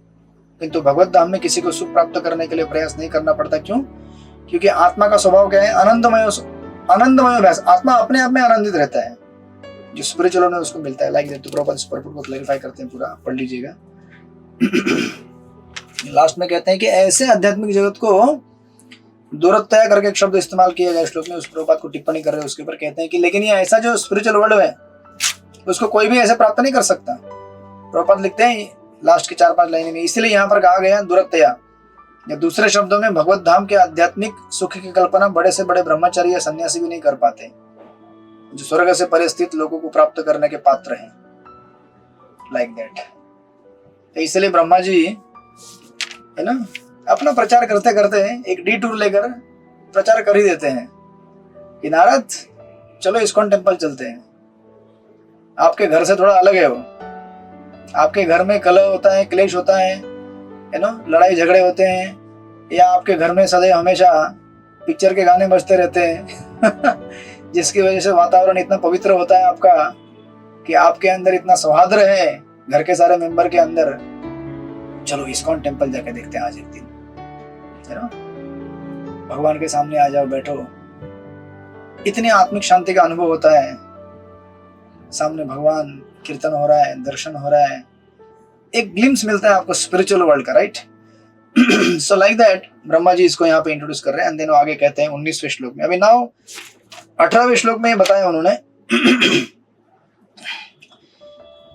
किंतु भगवत धाम में किसी को सुख प्राप्त करने के लिए प्रयास नहीं करना पड़ता। क्यों? क्योंकि आत्मा का स्वभाव क्या है? आनंदमय अभ्यास। आत्मा अपने आप में आनंदित रहता है, जो स्पिरिचुअल में उसको मिलता है, लाइक दैट। तो प्रॉपर पर्पस को क्लैरिफाई करते हैं, पूरा पढ़ लीजिएगा। लास्ट में कहते हैं कि ऐसे आध्यात्मिक जगत को दूरत्या करके एक शब्द इस्तेमाल किया गया श्लोक में, उस प्रभुपाद को टिप्पणी कर रहे हैं उसके ऊपर। कहते हैं कि लेकिन ये ऐसा जो स्पिरिचुअल वर्ल्ड है, उसको कोई भी ऐसे प्राप्त नहीं कर सकता। प्रभुपाद लिखते हैं लास्ट की 4-5 लाइनें में, इसलिए यहाँ पर कहा गया दुरत्या, या दूसरे शब्दों में भगवत धाम के आध्यात्मिक सुख की कल्पना बड़े से बड़े ब्रह्मचारी या सन्यासी भी नहीं कर पाते, जो स्वर्ग से परे स्थित लोगों को प्राप्त करने के पात्र हैं। Like that. तो इसलिए ब्रह्मा जी है ना अपना प्रचार करते करते एक डिटूर लेकर प्रचार कर ही देते हैं कि नारद चलो इस्कॉन टेम्पल चलते हैं, आपके घर से थोड़ा अलग है वो, आपके घर में कलह होता है, क्लेश होता है ना, लड़ाई झगड़े होते हैं, या आपके घर में सदैव हमेशा पिक्चर के गाने बजते रहते हैं जिसकी वजह से वातावरण इतना पवित्र होता है आपका कि आपके अंदर इतना सौहार्द है घर के सारे मेंबर के अंदर। चलो इस्कॉन टेम्पल जाके देखते हैं आज एक दिन, है ना, भगवान के सामने आ जाओ, बैठो, इतनी आत्मिक शांति का अनुभव होता है, सामने भगवान, कीर्तन हो रहा है, दर्शन हो रहा है, एक ग्लिम्स मिलता है आपको स्पिरिचुअल वर्ल्ड का, right. So like that Brahma ji इसको यहाँ पे इंट्रोड्यूस कर रहे हैं। एंड देन आगे कहते हैं 19वें श्लोक में, अभी नाउ 18वें श्लोक में ये बताया उन्होंने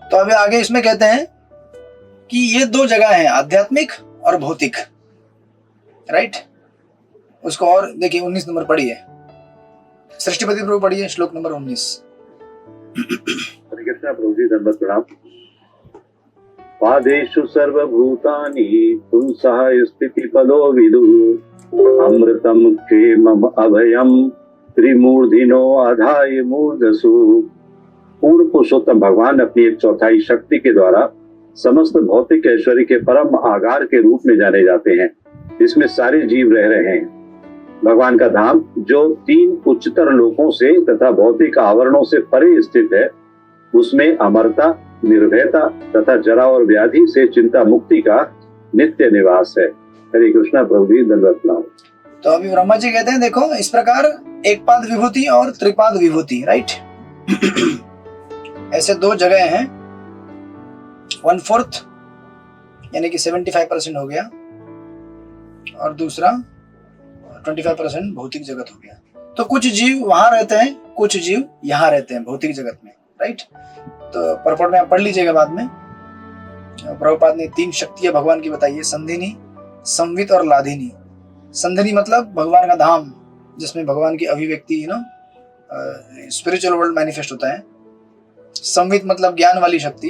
तो अभी आगे इसमें कहते हैं कि ये दो जगह हैं, आध्यात्मिक और भौतिक, राइट। उसको और देखिए 19 नंबर पढ़िए, सृष्टिपति प्रभु पढ़िए श्लोक नंबर 19। प्रभु जी धन्यवाद प्रणाम। पादेषु सर्वभूतानि पुंसः स्थितिपदो विदुः अमृतं क्षेमम् अभयं त्रिमूर्धिनो आधाय मूर्धसु। पूर्ण पुरुषोत्तम भगवान अपनी 1/4 शक्ति के द्वारा समस्त भौतिक ऐश्वर्य के परम आगार के रूप में जाने जाते हैं, इसमें सारे जीव रह रहे हैं। भगवान का धाम जो 3 उच्चतर लोकों से तथा भौतिक आवरणों से परे स्थित है, उसमें अमरता, निर्भयता तथा जरा और व्याधि से चिंता मुक्ति का नित्य निवास है। हरे कृष्णा। प्रभु जी धन्यवाद प्रणाम। तो अभी ब्रह्मा जी कहते हैं देखो इस प्रकार एक पाद विभूति और त्रिपाद विभूति, राइट। ऐसे दो जगह हैं, 1/4 यानी कि 75% हो गया और दूसरा 25% भौतिक जगत हो गया। तो कुछ जीव वहां रहते हैं, कुछ जीव यहाँ रहते हैं भौतिक जगत में, राइट। तो परपट में आप पढ़ लीजिएगा बाद में। प्रभुपाद ने 3 शक्तियां भगवान की बताई है, संधिनी, संवित और लाधिनी। संधिनी मतलब भगवान का धाम जिसमें भगवान की अभिव्यक्ति स्पिरिचुअल वर्ल्ड मैनिफेस्ट होता है। संवित मतलब ज्ञान वाली शक्ति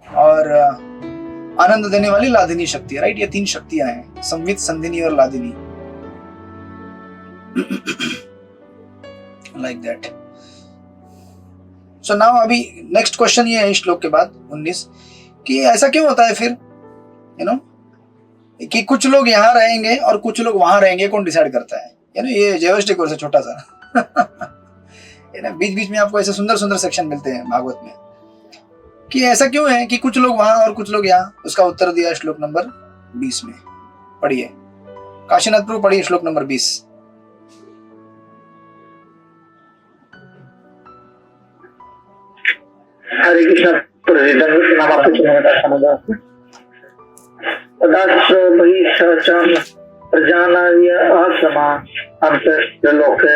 और आनंद देने वाली लाधिनी शक्ति, राइट। ये 3 शक्तियां हैं, संवित, संधिनी और लाधिनी, लाइक दैट। सो नाउ अभी नेक्स्ट क्वेश्चन ये है श्लोक के बाद 19 कि ऐसा क्यों होता है फिर, कि कुछ लोग यहाँ रहेंगे और कुछ लोग वहां रहेंगे, कौन डिसाइड करता है? ये जेवस्टिक कोर्स है छोटा सा बीच बीच में आपको ऐसे सुंदर सुंदर सेक्शन मिलते हैं भागवत में कि ऐसा क्यों है कि कुछ लोग वहां और कुछ लोग यहाँ। उसका उत्तर दिया श्लोक नंबर 20 में, पढ़िए काशीनाथ प्रभु, पढ़िए श्लोक नंबर 20। हरे कृष्ण। प्रजानार्य आसमा अंतर्लोके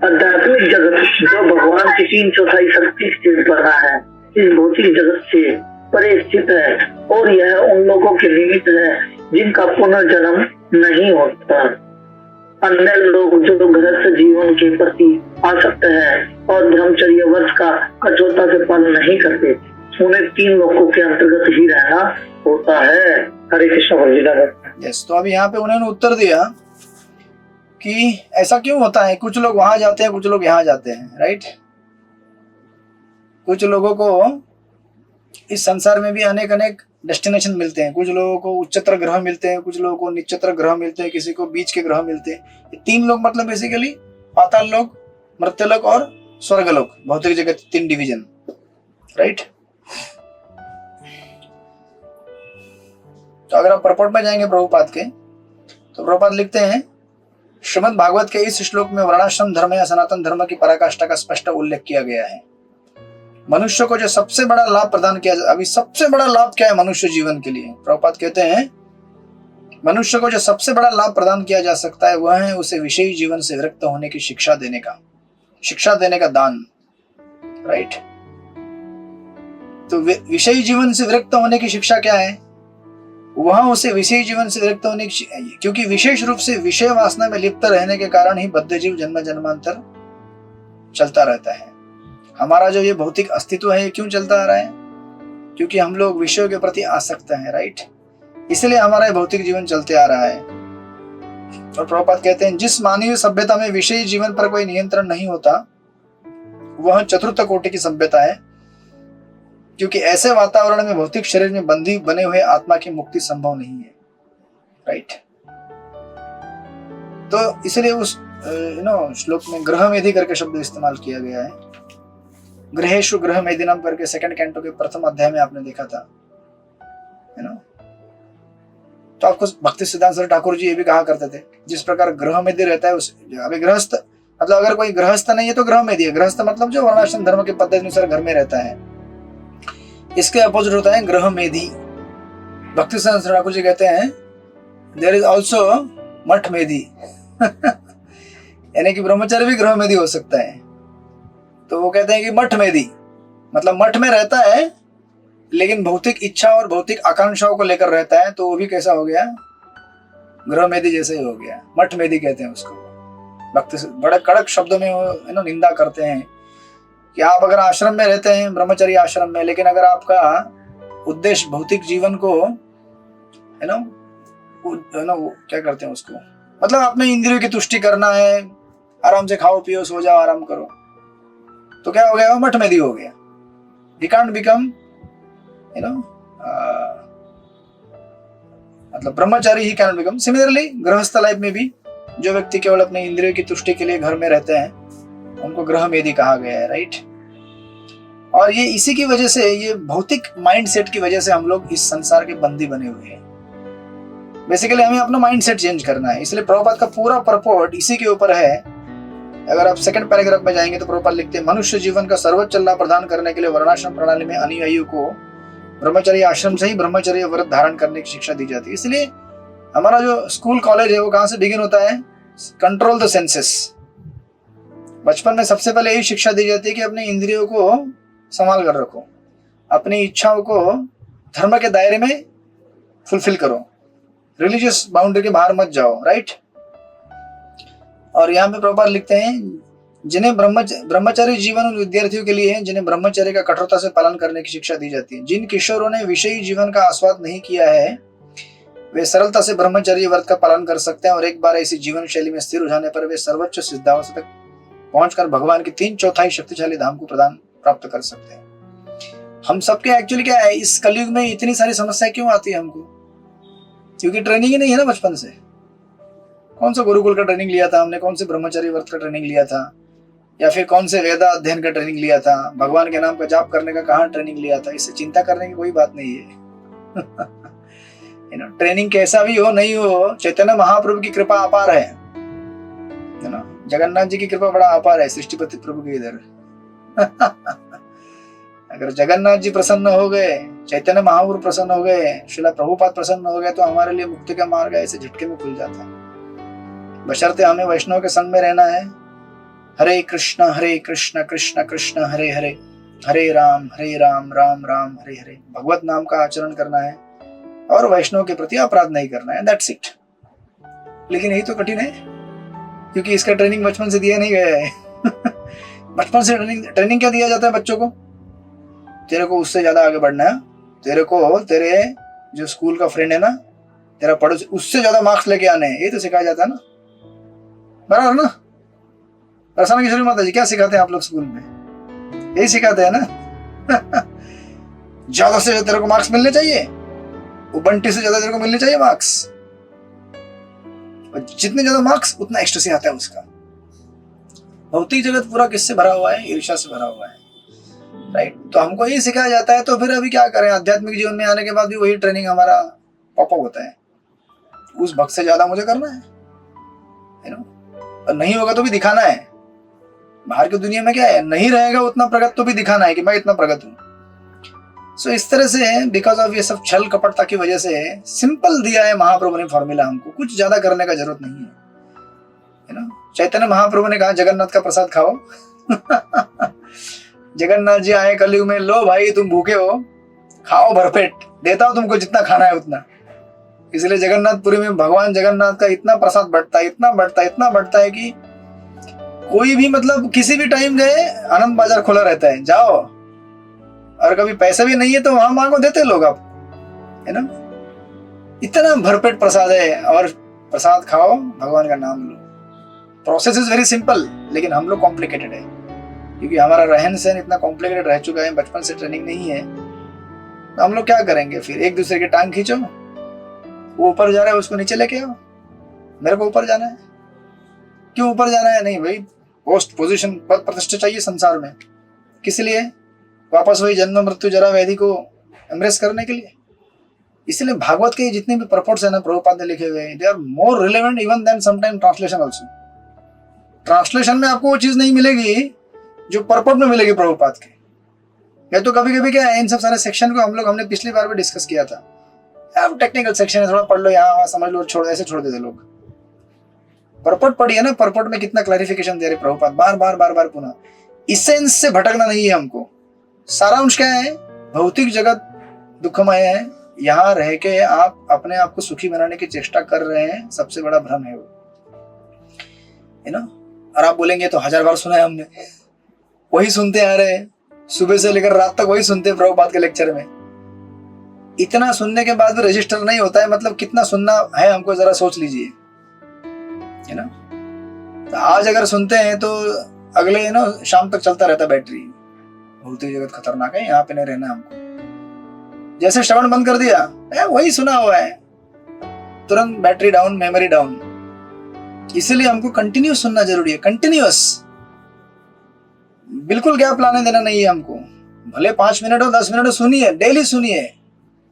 आध्यात्मिक जगत जो भगवान की 3/4 शक्ति से बना है, इस भौतिक जगत से परे स्थित है और यह उन लोगों के निमित्त है जिनका पुनर्जन्म नहीं होता। अन्य लोग जो गृहस्थ जीवन के प्रति आसक्त हैं और ब्रह्मचर्य व्रत का कठोरता से पालन नहीं करते, उन्हें 3 लोगों के अंतर्गत ही रहना होता है। हरे कृष्ण। यस, तो अभी यहाँ पे उन्होंने उत्तर दिया कि ऐसा क्यों होता है, कुछ लोग वहां जाते हैं, कुछ लोग यहाँ जाते हैं, राइट। कुछ लोगों को इस संसार में भी अनेक अनेक डेस्टिनेशन मिलते हैं, कुछ लोगों को उच्चतर ग्रह मिलते हैं, कुछ लोगों को निच्चतर ग्रह मिलते हैं, किसी को बीच के ग्रह मिलते हैं। ये 3 लोग मतलब बेसिकली पाताल लोक, मर्त्यलोक और स्वर्गलोक, भौतिक जगत 3 डिवीजन, राइट। तो अगर आप परपट में जाएंगे प्रभुपाद के, तो प्रभुपाद लिखते हैं श्रीमद् भागवत के इस श्लोक में वर्णाश्रम धर्म या सनातन धर्म की पराकाष्ठा का स्पष्ट उल्लेख किया गया है। मनुष्य को जो सबसे बड़ा लाभ प्रदान किया, अभी सबसे बड़ा लाभ क्या है मनुष्य जीवन के लिए? प्रभुपाद कहते हैं मनुष्य को जो सबसे बड़ा लाभ प्रदान किया जा सकता है वह है उसे विषयी जीवन से विरक्त होने की शिक्षा देने का दान, राइट। तो विषयी जीवन से विरक्त होने की शिक्षा क्या है? वहां उसे विषयी जीवन से विरक्त होने की, क्योंकि विशेष रूप से विषय वासना में लिप्त रहने के कारण ही बद्ध जीव जन्म जन्मांतर चलता रहता है। हमारा जो ये भौतिक अस्तित्व है ये क्यों चलता आ रहा है? क्योंकि हम लोग विषयों के प्रति आसक्त हैं, राइट। इसलिए हमारा ये भौतिक जीवन चलते आ रहा है। और प्रभुपाद कहते हैं जिस मानवीय सभ्यता में विषयी जीवन पर कोई नियंत्रण नहीं होता वह चतुर्थ कोटि की सभ्यता है, क्योंकि ऐसे वातावरण में भौतिक शरीर में बंधी बने हुए आत्मा की मुक्ति संभव नहीं है, राइट। तो इसलिए उस श्लोक में ग्रह मेधि करके शब्द इस्तेमाल किया गया है। ग्रहेशु ग्रह मेदिनम करके सेकंड कैंटो के प्रथम अध्याय में आपने देखा था, तो आपको भक्ति सिद्धांत सरस्वती ठाकुर जी ये भी कहा करते थे जिस प्रकार ग्रह मेधि रहता है उस अभी गृहस्थ मतलब अगर कोई गृहस्थ नहीं है तो ग्रह मेधि है। गृहस्थ मतलब जो वर्णाश्रम धर्म के पद्धति अनुसार घर में रहता है, इसके अपोजिट होता है ग्रह मेधि। भक्ति सिद्धांत सरस्वती ठाकुर जी कहते हैं देयर इज ऑल्सो मठ मेधि यानी कि ब्रह्मचारी भी ग्रह मेधि हो सकता है। तो वो कहते हैं कि मठ मेधि मतलब मठ में रहता है लेकिन भौतिक इच्छा और भौतिक आकांक्षाओं को लेकर रहता है, तो वो भी कैसा हो गया? ग्रह मेधि जैसे ही हो गया। मठ मेधि कहते हैं उसको। भक्ति बड़े कड़क शब्दों में वो निंदा करते हैं कि आप अगर आश्रम में रहते हैं, ब्रह्मचर्य आश्रम में, लेकिन अगर आपका उद्देश्य भौतिक जीवन को क्या करते हैं उसको मतलब अपने इंद्रियों की तुष्टि करना है, आराम से खाओ पियो सो जाओ आराम करो, तो क्या हो गया? वो मठ मेधि हो गया। He can't become मतलब ब्रह्मचारी ही कैन बिकम। सिमिलरली गृहस्थ लाइफ में भी जो व्यक्ति केवल अपने इंद्रियों की तुष्टि के लिए घर में रहते हैं उनको ग्रह मेधि कहा गया है, राइट। और ये इसी की वजह से, ये भौतिक माइंडसेट की वजह से हम लोग इस संसार के बंदी बने हुए हैं। बेसिकली हमें अपना माइंडसेट चेंज करना है। इसलिए प्रभुपाद का पूरा परपोर्ट इसी के ऊपर है। अगर आप सेकंड पैराग्राफ में जाएंगे तो प्रभुपाद लिखते हैं मनुष्य जीवन का सर्वोच्च लाभ प्रदान करने के लिए वर्णाश्रम प्रणाली में अनुयायियों को ब्रह्मचर्य आश्रम से ही ब्रह्मचर्य व्रत धारण करने की शिक्षा दी जाती है। इसलिए हमारा जो स्कूल कॉलेज है वो कहाँ से बिगिन होता है? Control the senses. बचपन में सबसे पहले यही शिक्षा दी जाती है कि अपनी इंद्रियों को संभाल कर रखो, अपनी इच्छाओं को धर्म के दायरे में फुलफिल करो, रिलीजियस बाउंड्री के बाहर मत जाओ, राइट। और यहाँ पे प्रभुपाद लिखते हैं जिन्हें ब्रह्मचारी जीवन उन विद्यार्थियों के लिए है जिन्हें ब्रह्मचर्य का कठोरता से पालन करने की शिक्षा दी जाती है। जिन किशोरों ने विषयी जीवन का आस्वाद नहीं किया है वे सरलता से ब्रह्मचर्य व्रत का पालन कर सकते हैं और एक बार ऐसी जीवन शैली में स्थिर हो जाने पर वे सर्वोच्च सिद्धावस्था तक पहुंचकर भगवान की 3/4 शक्तिशाली धाम को प्राप्त कर सकते हैं। हम सबके एक्चुअली क्या है, इस कलयुग में इतनी सारी समस्याएं क्यों आती है हमको? क्योंकि ट्रेनिंग ही नहीं है ना बचपन से। कौन सा गुरुकुल का ट्रेनिंग लिया था हमने, कौन से ब्रह्मचर्य व्रत का ट्रेनिंग लिया था, या फिर कौन से वेदा अध्ययन का ट्रेनिंग लिया था, भगवान के नाम का जाप करने का कहाँ ट्रेनिंग लिया था? इससे चिंता करने की कोई बात नहीं है। ट्रेनिंग कैसा भी हो नहीं हो, चैतन्य महाप्रभु की कृपा अपार है ना। जगन्नाथ जी की कृपा बड़ा अपार है सृष्टिपति प्रभु के इधर। अगर जगन्नाथ जी प्रसन्न हो गए, चैतन्य महाप्रभु प्रसन्न हो गए, श्रीला प्रभुपाद प्रसन्न हो गए, तो हमारे लिए मुक्ति का मार्ग ऐसे झटके में खुल जाता है। बशर्ते हमें वैष्णव के संग में रहना है। हरे कृष्ण कृष्ण कृष्ण हरे हरे, हरे राम राम राम हरे हरे। भगवत नाम का आचरण करना है और वैष्णव के प्रति अपराध नहीं करना है, दैट्स इट। लेकिन यही तो कठिन है क्योंकि इसका ट्रेनिंग बचपन से दिया नहीं गया है। बचपन से ट्रेनिंग क्या दिया जाता है बच्चों को? तेरे को उससे ज्यादा आगे बढ़ना है, तेरे को तेरे जो स्कूल का फ्रेंड है ना, तेरा पड़ोसी, उससे ज्यादा मार्क्स लेके आने हैं, यही तो सिखाया जाता है ना, बराबर ना। प्रसन्न किशोरी माता जी क्या सिखाते हैं आप लोग स्कूल में? यही सिखाते हैं ना। ज्यादा से ज्यादा तेरे को मार्क्स मिलने चाहिए, वो बंटी से ज्यादा तेरे को मिलने चाहिए मार्क्स, और जितने ज्यादा मार्क्स उतना एक्स्ट्रा आता है उसका। भौतिक जगत पूरा किससे भरा हुआ है? ईर्ष्या से भरा हुआ है, राइट। तो हमको यही सिखाया जाता है, तो फिर अभी क्या करें? आध्यात्मिक जीवन में आने के बाद भी वही ट्रेनिंग हमारा पॉपअप होता है। उस भक्त से ज्यादा मुझे करना है, और नहीं होगा तो भी दिखाना है। बाहर की दुनिया में क्या है, नहीं रहेगा उतना प्रगत तो भी दिखाना है कि मैं इतना प्रगत हूं। सो इस तरह से बिकॉज ऑफ ये सब छल कपटता की वजह से सिंपल दिया है महाप्रभु ने फॉर्मूला, हमको कुछ ज्यादा करने का जरूरत नहीं है ना। चैतन्य महाप्रभु ने कहा जगन्नाथ का प्रसाद खाओ जगन्नाथ जी आए कलयुग में, लो भाई तुम भूखे हो, खाओ भरपेट, देता हूं तुमको जितना खाना है उतना। इसलिए जगन्नाथपुरी में भगवान जगन्नाथ का इतना प्रसाद बढ़ता है, इतना बढ़ता है, इतना बढ़ता है कि कोई भी मतलब किसी भी टाइम गए आनंद बाजार खुला रहता है, जाओ। और कभी पैसे भी नहीं है तो वहां मांगो, देते लोग आप, है ना। इतना भरपेट प्रसाद है, और प्रसाद खाओ, भगवान का नाम लो। प्रोसेस इज वेरी सिंपल, लेकिन हम लोग कॉम्प्लिकेटेड है, क्योंकि हमारा रहन सहन इतना कॉम्प्लिकेटेड रह चुका है, बचपन से ट्रेनिंग नहीं है। तो हम लोग क्या करेंगे फिर, एक दूसरे की टांग खींचो, वो ऊपर जा रहा है उसको नीचे लेके आओ, मेरे को ऊपर जाना है, क्यों ऊपर जाना है, नहीं भाई पोस्ट पोजीशन पद प्रतिष्ठा चाहिए संसार में, किस लिए, वापस वही जन्म मृत्यु जरा व्याधि को एम्ब्रेस करने के लिए। इसलिए भागवत के जितने भी परपोर्ट्स है ना प्रभुपाद ने लिखे हुए, they are more relevant even then sometime translation also. Translation में आपको वो चीज नहीं मिलेगी जो परपोर्ट में मिलेगी प्रभुपाद के। या तो कभी कभी क्या है, इन सब सारे सेक्शन को हमने पिछली बार भी डिस्कस किया था, अब टेक्निकल सेक्शन है, थोड़ा पढ़ लो, यहाँ वहाँ समझ लो, छोड़ ऐसे छोड़ देते लोग। परपोर्ट पढ़िए ना, परपोर्ट में कितना क्लैरिफिकेशन दे रहे प्रभुपाद, बार बार पुनः। इसेंस से भटकना नहीं है हमको। सारांश क्या है, भौतिक जगत दुखमय है, यहाँ रह के आप अपने आप को सुखी बनाने की चेष्टा कर रहे हैं, सबसे बड़ा भ्रम है वो, है ना। और आप बोलेंगे तो 1000 बार सुना है हमने, वही सुनते आ रहे हैं, सुबह से लेकर रात तक वही सुनते हैं प्रभुपाद के लेक्चर में। इतना सुनने के बाद भी रजिस्टर नहीं होता है, मतलब कितना सुनना है हमको, जरा सोच लीजिए, है ना। तो आज अगर सुनते हैं तो अगले है ना शाम तक चलता रहता बैटरी। भौतिक जगत खतरनाक है, यहाँ पे नहीं रहना हमको। जैसे श्रवण बंद कर दिया, वही सुना हुआ है, तुरंत बैटरी डाउन, मेमोरी डाउन। इसीलिए हमको कंटिन्यूस सुनना जरूरी है, कंटिन्यूस, बिल्कुल गैप लाने देना नहीं है हमको। भले 5 मिनट हो 10 मिनट हो, सुनिए, डेली सुनिए,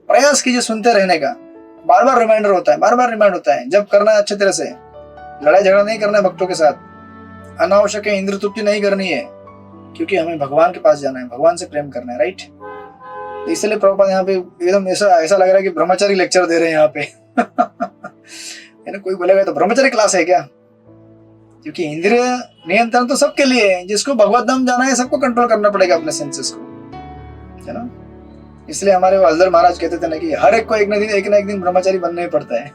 प्रयास कीजिए सुनते रहने का। बार बार रिमाइंडर होता है, बार बार रिमाइंड होता है, जब करना है अच्छे तरह से। लड़ाई झगड़ा नहीं करना है भक्तों के साथ, अनावश्यक इंद्र तृप्ति नहीं करनी है, क्योंकि हमें भगवान के पास जाना है, भगवान से प्रेम करना है, राइट। तो इसलिए प्रभुपाद यहाँ पे एकदम ऐसा लग रहा है कि ब्रह्मचारी लेक्चर दे रहे हैं यहाँ पे कोई बोलेगा तो ब्रह्मचारी क्लास है क्या, क्योंकि इंद्रिय नियंत्रण तो सबके लिए है। जिसको भगवत धाम जाना है सबको कंट्रोल करना पड़ेगा अपने सेंसेस को, है ना। इसलिए हमारे हल्दर महाराज कहते थे ना कि हर एक को एक ना एक दिन ब्रह्मचारी बनना ही पड़ता है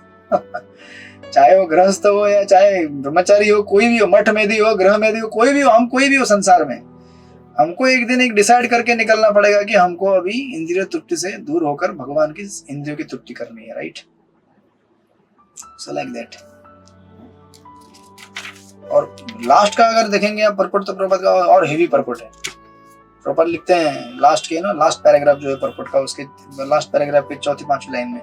चाहे वो गृहस्थ हो या चाहे ब्रह्मचारी हो, कोई भी हो, मठ में भी हो, ग्रह में भी हो, कोई भी हो, हम कोई भी हो संसार में, हमको एक दिन एक डिसाइड करके निकलना पड़ेगा कि हमको अभी इंद्रिय तृप्ति से दूर होकर भगवान की इंद्रियों की तृप्ति करनी है, राइट। So like that. और लास्ट का अगर देखेंगे आप परपट, तो प्रपट का और हेवी परपट है। प्रपट लिखते हैं लास्ट के ना, लास्ट पैराग्राफ जो है परपट का, उसके लास्ट पैराग्राफ के 4-5 लाइन में,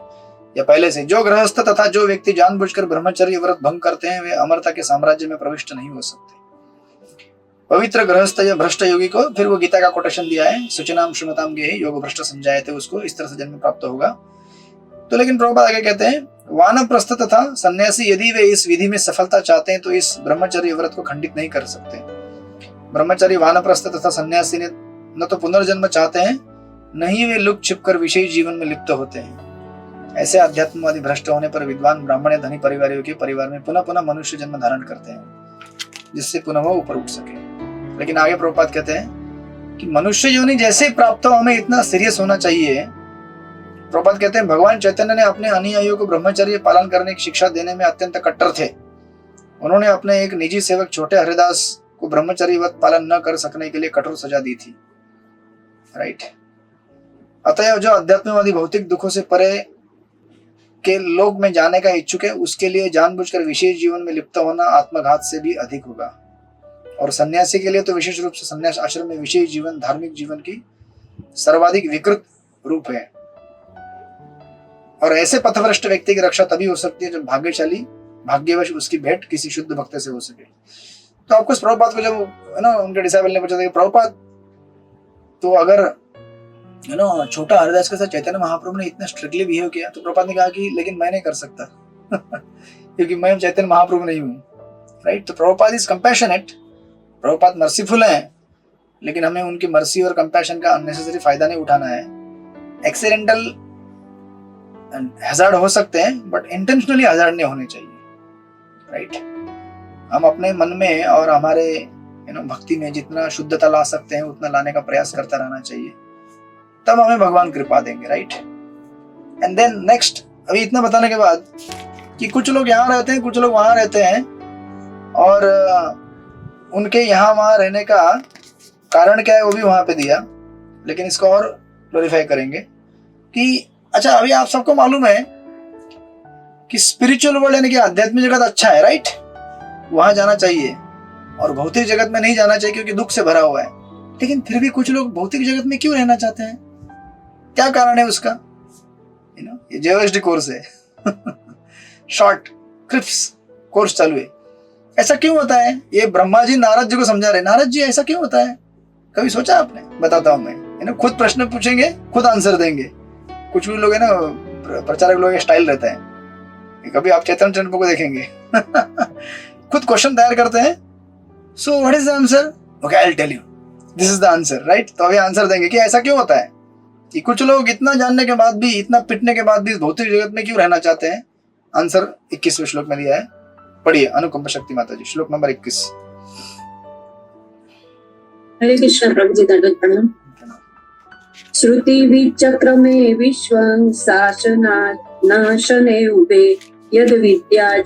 या पहले से, जो गृहस्थ तथा जो व्यक्ति जानबूझकर ब्रह्मचर्य व्रत भंग करते हैं वे अमरता के साम्राज्य में प्रविष्ट नहीं हो सकते। पवित्र गृहस्थ या भ्रष्ट योगी को, फिर वो गीता का कोटेशन दिया है, सुचिनाम श्रीमताम गे योग भ्रष्ट समझाए थे उसको, इस तरह से जन्म प्राप्त होगा। तो लेकिन प्रभुपाद आगे कहते हैं, वानप्रस्थ तथा सन्यासी यदि वे इस विधि में सफलता चाहते हैं तो इस ब्रह्मचर्य व्रत को खंडित नहीं कर सकते। ब्रह्मचारी वानप्रस्थ तथा सन्यासी ने न तो पुनर्जन्म चाहते हैं, न ही वे लुक छिपकर विषयी जीवन में लिप्त होते हैं। ऐसे अध्यात्मवादी भ्रष्ट होने पर विद्वान ब्राह्मण या धनी परिवारों के परिवार में पुनः पुनः मनुष्य जन्म धारण करते हैं, जिससे पुनः वो ऊपर उठ सके। लेकिन आगे प्रभुपाद कहते हैं कि मनुष्य योनि जैसे ही प्राप्त हो, हमें इतना सीरियस होना चाहिए। प्रभुपाद कहते हैं, भगवान चैतन्य ने अपने अनुयायियों को ब्रह्मचर्य पालन करने की शिक्षा देने में अत्यंत कट्टर थे। उन्होंने अपने एक निजी सेवक छोटे हरिदास को ब्रह्मचर्य व्रत पालन न कर सकने के लिए कठोर सजा दी थी, राइट। अतएव जो अध्यात्मवादी भौतिक दुखों से परे के लोक में जाने का इच्छुक है, उसके लिए जानबूझकर विशेष जीवन में लिप्त होना आत्मघात से भी अधिक होगा। और सन्यासी के लिए तो विशेष रूप से सन्यास आश्रम में विशेष जीवन धार्मिक जीवन की सर्वाधिक विकृत रूप है। और ऐसे पथभ्रष्ट व्यक्ति की रक्षा तभी हो सकती है जब भाग्यवश उसकी भेंट किसी शुद्ध भक्त से हो सके। तो आपको प्रभुपाद को जब है ना उनके डिसाइबल ने पूछा था कि प्रभुपाद तो अगर है ना छोटा हरिदास के साथ चैतन्य महाप्रभु ने इतना स्ट्रिक्टली बिहेव किया, तो प्रभुपाद ने कहा कि लेकिन मैं नहीं कर सकता क्योंकि मैं चैतन्य महाप्रभु नहीं हूँ, राइट। तो Prabhupada is compassionate, Prabhupada merciful हैं, लेकिन हमें उनकी मर्सी और कंपैशन का अननेसेसरी फायदा नहीं उठाना है। एक्सीडेंटल हैजार्ड हो सकते हैं बट इंटेंशनली हैजार्ड नहीं होने चाहिए, राइट। हम अपने मन में और हमारे भक्ति में जितना शुद्धता ला सकते हैं उतना लाने का प्रयास करता रहना चाहिए, तब हमें भगवान कृपा देंगे, राइट। एंड देन नेक्स्ट, अभी इतना बताने के बाद कि कुछ लोग यहाँ रहते हैं, कुछ लोग वहां रहते हैं, और उनके यहाँ वहां रहने का कारण क्या है वो भी वहां पे दिया, लेकिन इसको और क्लोरीफाई करेंगे कि अच्छा, अभी आप सबको मालूम है कि स्पिरिचुअल वर्ल्ड यानी कि आध्यात्मिक जगत अच्छा है, राइट, वहां जाना चाहिए, और भौतिक जगत में नहीं जाना चाहिए क्योंकि दुख से भरा हुआ है। लेकिन फिर भी कुछ लोग भौतिक जगत में क्यों रहना चाहते हैं? क्या कारण है उसका? ये जेओएसडी कोर्स है शॉर्ट क्रिप्स कोर्स चालू है। ऐसा क्यों होता है? ये ब्रह्मा जी नारद जी को समझा रहे। नारद जी, ऐसा क्यों होता है? कभी सोचा आपने? बताता हूं मैं, खुद प्रश्न पूछेंगे, खुद आंसर देंगे। कुछ भी लोग है ना, प्रचारक लोग स्टाइल रहता है, कभी आप चैतन्य चंद्र को देखेंगे खुद क्वेश्चन तैयार करते हैं। So what is the answer? Okay, I will tell you, this is the answer, right. तो अभी आंसर देंगे कि ऐसा क्यों होता है कि कुछ लोग इतना जानने के बाद भी, इतना पिटने के बाद भी भौतिक जगत में क्यों रहना चाहते हैं। आंसर 21वें श्लोक में दिया है, पढ़िए। अनुकंपा शक्ति माता जी, श्लोक नंबर 21। हरे कृष्ण प्रभु जी, दंडवत प्रणाम। श्रुति विचक्रमे विश्वं शासनाशने उभे यद विद्या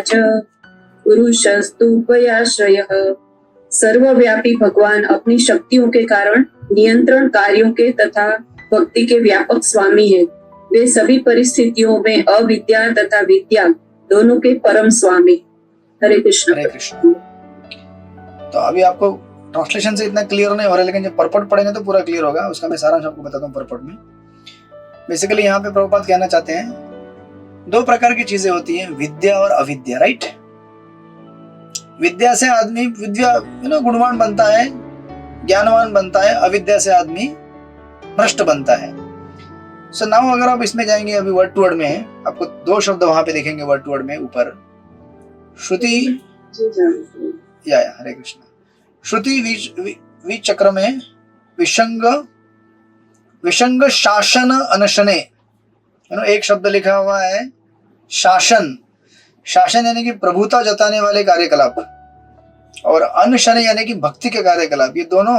च पुरुषस्तु उपयाश्रयः। सर्वव्यापी भगवान अपनी शक्तियों के कारण नियंत्रण कार्यों के तथा भक्ति के व्यापक स्वामी है। वे सभी परिस्थितियों में अविद्या तथा विद्या दोनों के परम स्वामी। हरे कृष्ण। हरे कृष्ण। तो अभी आपको ट्रांसलेशन से इतना क्लियर नहीं हो रहा है, लेकिन जब परपट पढ़ेंगे तो पूरा क्लियर होगा। उसका मैं सारांश आपको बताता हूँ परपट में। बेसिकली यहाँ पे प्रभुपाद कहना चाहते हैं, दो प्रकार की चीजें होती हैं, विद्या और अविद्या, राइट। विद्या से आदमी गुणवान बनता है, ज्ञानवान बनता है। अविद्या से आदमी भ्रष्ट बनता है। सो नाउ अगर आप इसमें जाएंगे, अभी वर्ड टू वर्ड में आपको दो शब्द वहां पे दिखेंगे वर्ड टू वर्ड में ऊपर। श्रुति या हरे कृष्ण। श्रुति विचक्र में विसंग शासन अनशने, एक शब्द लिखा हुआ है शासन। शासन यानी कि प्रभुता जताने वाले कार्यकलाप, और अनशन यानी कि भक्ति के कार्यकलाप। ये दोनों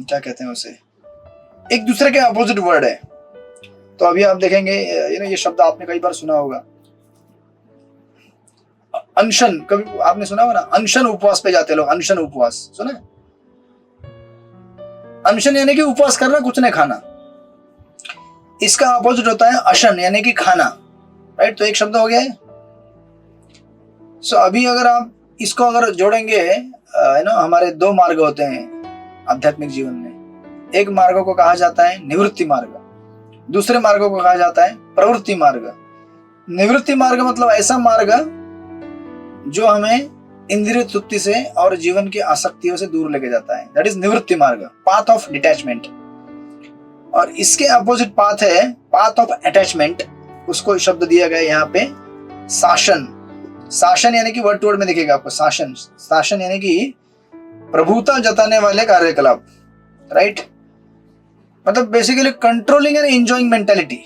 क्या कहते हैं उसे, एक दूसरे के अपोजिट वर्ड है। तो अभी आप देखेंगे ये शब्द आपने कई बार सुना होगा, अनशन। कभी आपने सुना होगा ना, अनशन उपवास पे जाते लोग, अनशन उपवास सुना? अनशन यानी कि उपवास करना, कुछ नहीं खाना। इसका अपोजिट होता है अशन यानी कि खाना, राइट। तो एक शब्द हो गया है। सो अभी अगर आप इसको अगर जोड़ेंगे, हमारे दो मार्ग होते हैं आध्यात्मिक जीवन में। एक मार्ग को कहा जाता है निवृत्ति मार्ग, दूसरे मार्ग को कहा जाता है प्रवृत्ति मार्ग। निवृत्ति मार्ग मतलब ऐसा मार्ग जो हमें इंद्रिय तृप्ति से और जीवन की आसक्तियों से दूर लेके जाता है, दैट इज निवृत्ति मार्ग, पाथ ऑफ डिटैचमेंट। और इसके अपोजिट पाथ है पाथ ऑफ अटैचमेंट। उसको शब्द दिया गया यहाँ पे शासन। शासन यानी कि वर्ड टू वर्ड में दिखेगा आपको शासन। शासन यानी कि प्रभुता जताने वाले कार्यकलाप, राइट। मतलब basically controlling and enjoying mentality.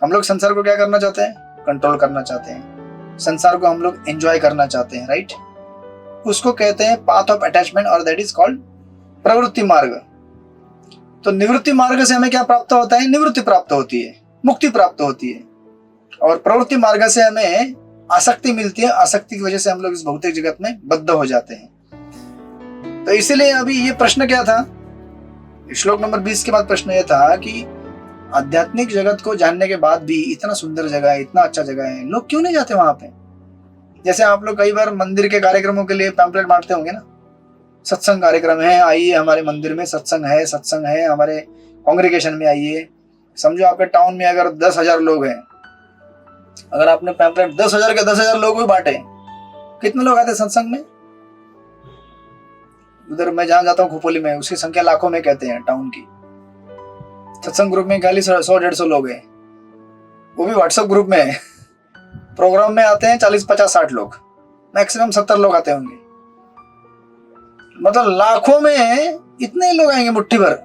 हम लोग संसार को क्या करना चाहते हैं? कंट्रोल करना चाहते हैं। संसार को हम लोग एंजॉय करना चाहते हैं, राइट। उसको कहते हैं पाथ ऑफ अटैचमेंट, और दैट इज कॉल्ड प्रवृत्ति मार्ग। तो निवृत्ति मार्ग से हमें क्या प्राप्त होता है? निवृत्ति प्राप्त होती है, मुक्ति प्राप्त होती है। और प्रवृत्ति मार्ग से हमें आसक्ति मिलती है। आसक्ति की वजह से हम लोग इस भौतिक जगत में बद्ध हो जाते हैं। तो इसीलिए अभी ये प्रश्न क्या था, श्लोक नंबर 20 के बाद प्रश्न यह था कि आध्यात्मिक जगत को जानने के बाद भी इतना सुंदर जगह है, इतना अच्छा जगह है, लोग क्यों नहीं जाते वहां पे? जैसे आप लोग कई बार मंदिर के कार्यक्रमों के लिए पैम्पलेट बांटते होंगे ना, सत्संग कार्यक्रम है, आइए हमारे मंदिर में सत्संग है, हमारे कांग्रेगेशन में आइए। समझो आपके टाउन में अगर 10,000 लोग हैं, अगर आपने पैम्पलेट 10,000 के 10,000 लोग भी बांटे, कितने लोग आते सत्संग में? उधर मैं जहां जाता हूँ खोपोली में, उसकी संख्या लाखों में कहते हैं टाउन की। सत्संग ग्रुप में खाली 100-150 लोग हैं, वो भी व्हाट्सएप ग्रुप में। प्रोग्राम में आते हैं 40, 50, 60 लोग, मैक्सिमम 70 लोग आते होंगे। मतलब लाखों में इतने ही लोग आएंगे मुट्ठी भर।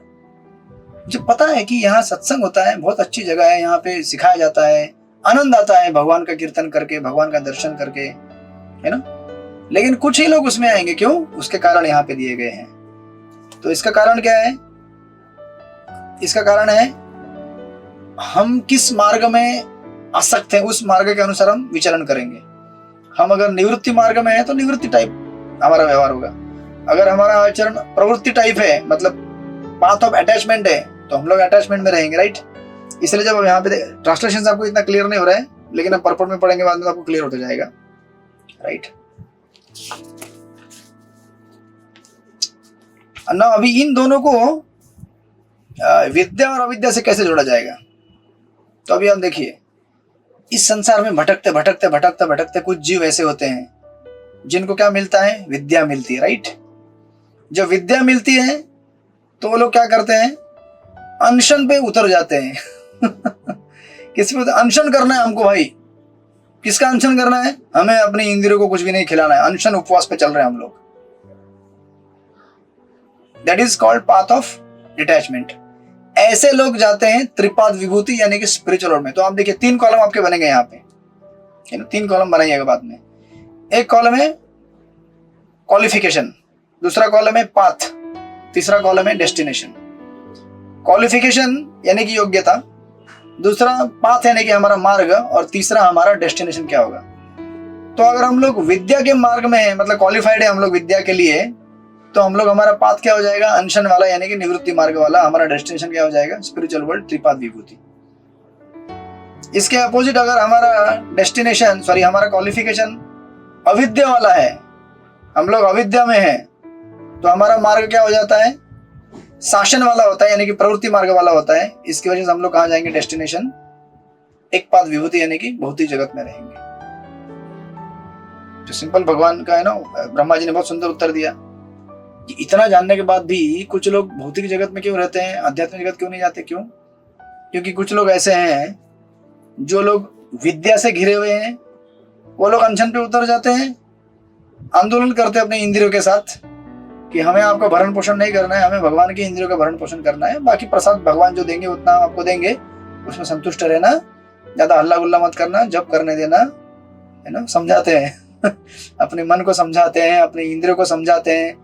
मुझे पता है कि यहाँ सत्संग होता है, बहुत अच्छी जगह है, यहाँ पे सिखाया जाता है, आनंद आता है भगवान का कीर्तन करके, भगवान का दर्शन करके, है ना। लेकिन कुछ ही लोग उसमें आएंगे, क्यों? उसके कारण यहाँ पे दिए गए हैं। तो इसका कारण क्या है? इसका कारण है हम किस मार्ग में आसक्त हैं, उस मार्ग के अनुसार हम विचरण करेंगे। हम अगर निवृत्ति मार्ग में है तो निवृत्ति टाइप हमारा व्यवहार होगा। अगर हमारा आचरण प्रवृत्ति टाइप है, मतलब पाथ ऑफ अटैचमेंट है, तो हम लोग अटैचमेंट में रहेंगे, राइट। इसलिए जब यहाँ पे ट्रांसलेशन आपको इतना क्लियर नहीं हो रहा है, लेकिन अब पर्पट में पढ़ेंगे बाद में आपको क्लियर होता जाएगा, राइट। ना अभी इन दोनों को विद्या और अविद्या से कैसे जोड़ा जाएगा? तो अभी आप देखिए, इस संसार में भटकते भटकते भटकते भटकते कुछ जीव ऐसे होते हैं जिनको क्या मिलता है? विद्या मिलती है, राइट। जब विद्या मिलती है तो वो लोग क्या करते हैं? अनशन पे उतर जाते हैं। किसी पे अनशन करना है हमको भाई। किसका अनशन करना है? हमें अपनी इंद्रियों को कुछ भी नहीं खिलाना है। अनशन उपवास पे चल रहे हैं हम लोग। That is called path of detachment. ऐसे लोग जाते हैं त्रिपाद विभूति यानी कि स्पिरिचुअल वर्ल्ड में। तो आप देखिए 3 कॉलम आपके बनेंगे यहाँ पे, 3 कॉलम बनाइएगा बाद में। एक कॉलम है क्वालिफिकेशन, दूसरा कॉलम है पाथ, तीसरा कॉलम है डेस्टिनेशन। क्वालिफिकेशन यानी कि योग्यता, दूसरा पाथ यानी कि हमारा मार्ग, और तीसरा हमारा डेस्टिनेशन क्या होगा। तो अगर हम लोग विद्या के मार्ग में है, मतलब क्वालिफाइड है हम लोग विद्या के लिए, तो हम लोग हमारा पाथ क्या हो जाएगा? अनशन वाला यानी कि निवृत्ति मार्ग वाला। हमारा डेस्टिनेशन क्या हो जाएगा? स्पिरिचुअल वर्ल्ड, त्रिपाद विभूति। इसके अपोजिट अगर हमारा डेस्टिनेशन हमारा क्वालिफिकेशन अविद्या वाला है, हम लोग अविद्या में है, तो हमारा मार्ग क्या हो जाता है? शासन वाला होता है यानी कि प्रवृत्ति मार्ग वाला होता है। इसकी वजह से हम लोग कहाँ जाएंगे? डेस्टिनेशन एक पाद विभूति यानी कि भौतिक जगत में रहेंगे। जो सिंपल भगवान का है ना, ब्रह्मा जी ने बहुत सुंदर उत्तर दिया कि इतना जानने के बाद भी कुछ लोग भौतिक जगत में क्यों रहते हैं, आध्यात्मिक जगत क्यों नहीं जाते? क्यों? क्योंकि कुछ लोग ऐसे हैं जो लोग विद्या से घिरे हुए हैं, वो लोग अनशन पे उतर जाते हैं, आंदोलन करते हैं अपने इंद्रियों के साथ कि हमें आपका भरण पोषण नहीं करना है, हमें भगवान की इंद्रियों का भरण पोषण करना है, बाकी प्रसाद भगवान जो देंगे उतना आपको देंगे, उसमें संतुष्ट रहना, ज्यादा हल्ला गुल्ला मत करना, जब करने देना, है ना। समझाते हैं अपने मन को समझाते हैं, अपने इंद्रियों को समझाते हैं,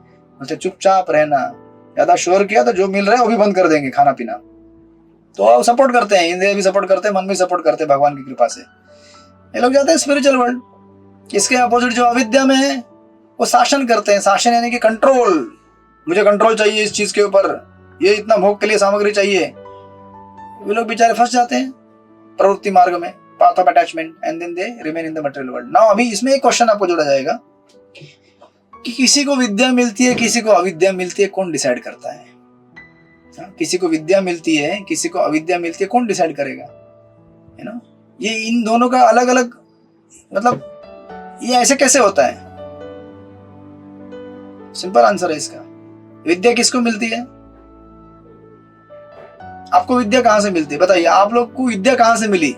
बोलते चुपचाप रहना, ज्यादा शोर किया तो जो मिल रहा है वो भी बंद कर देंगे, खाना पीना। तो आप सपोर्ट करते हैं, इंद्रिया भी सपोर्ट करते हैं, मन भी सपोर्ट करते हैं भगवान की कृपा से। ये लोग जाते हैं स्पिरिचुअल वर्ल्ड। इसके अपोजिट जो अविद्या में है वो शासन करते हैं। शासन यानी कि कंट्रोल, मुझे कंट्रोल चाहिए इस चीज के ऊपर, ये इतना भोग के लिए सामग्री चाहिए। वे लोग बेचारे फंस जाते हैं प्रवृत्ति मार्ग में, path of attachment, and then they remain in the material world. Now अभी इसमें एक क्वेश्चन आपको जोड़ा जाएगा कि किसी को विद्या मिलती है, किसी को अविद्या मिलती है, कौन डिसाइड करता है? किसी को विद्या मिलती है, किसी को अविद्या मिलती है, कौन डिसाइड करेगा? है ना। ये इन दोनों का अलग अलग, मतलब ये ऐसे कैसे होता है? सिंपल आंसर है इसका। विद्या किसको मिलती है? आपको विद्या कहां से मिलती है बताइए? आप लोग को विद्या कहां से मिली?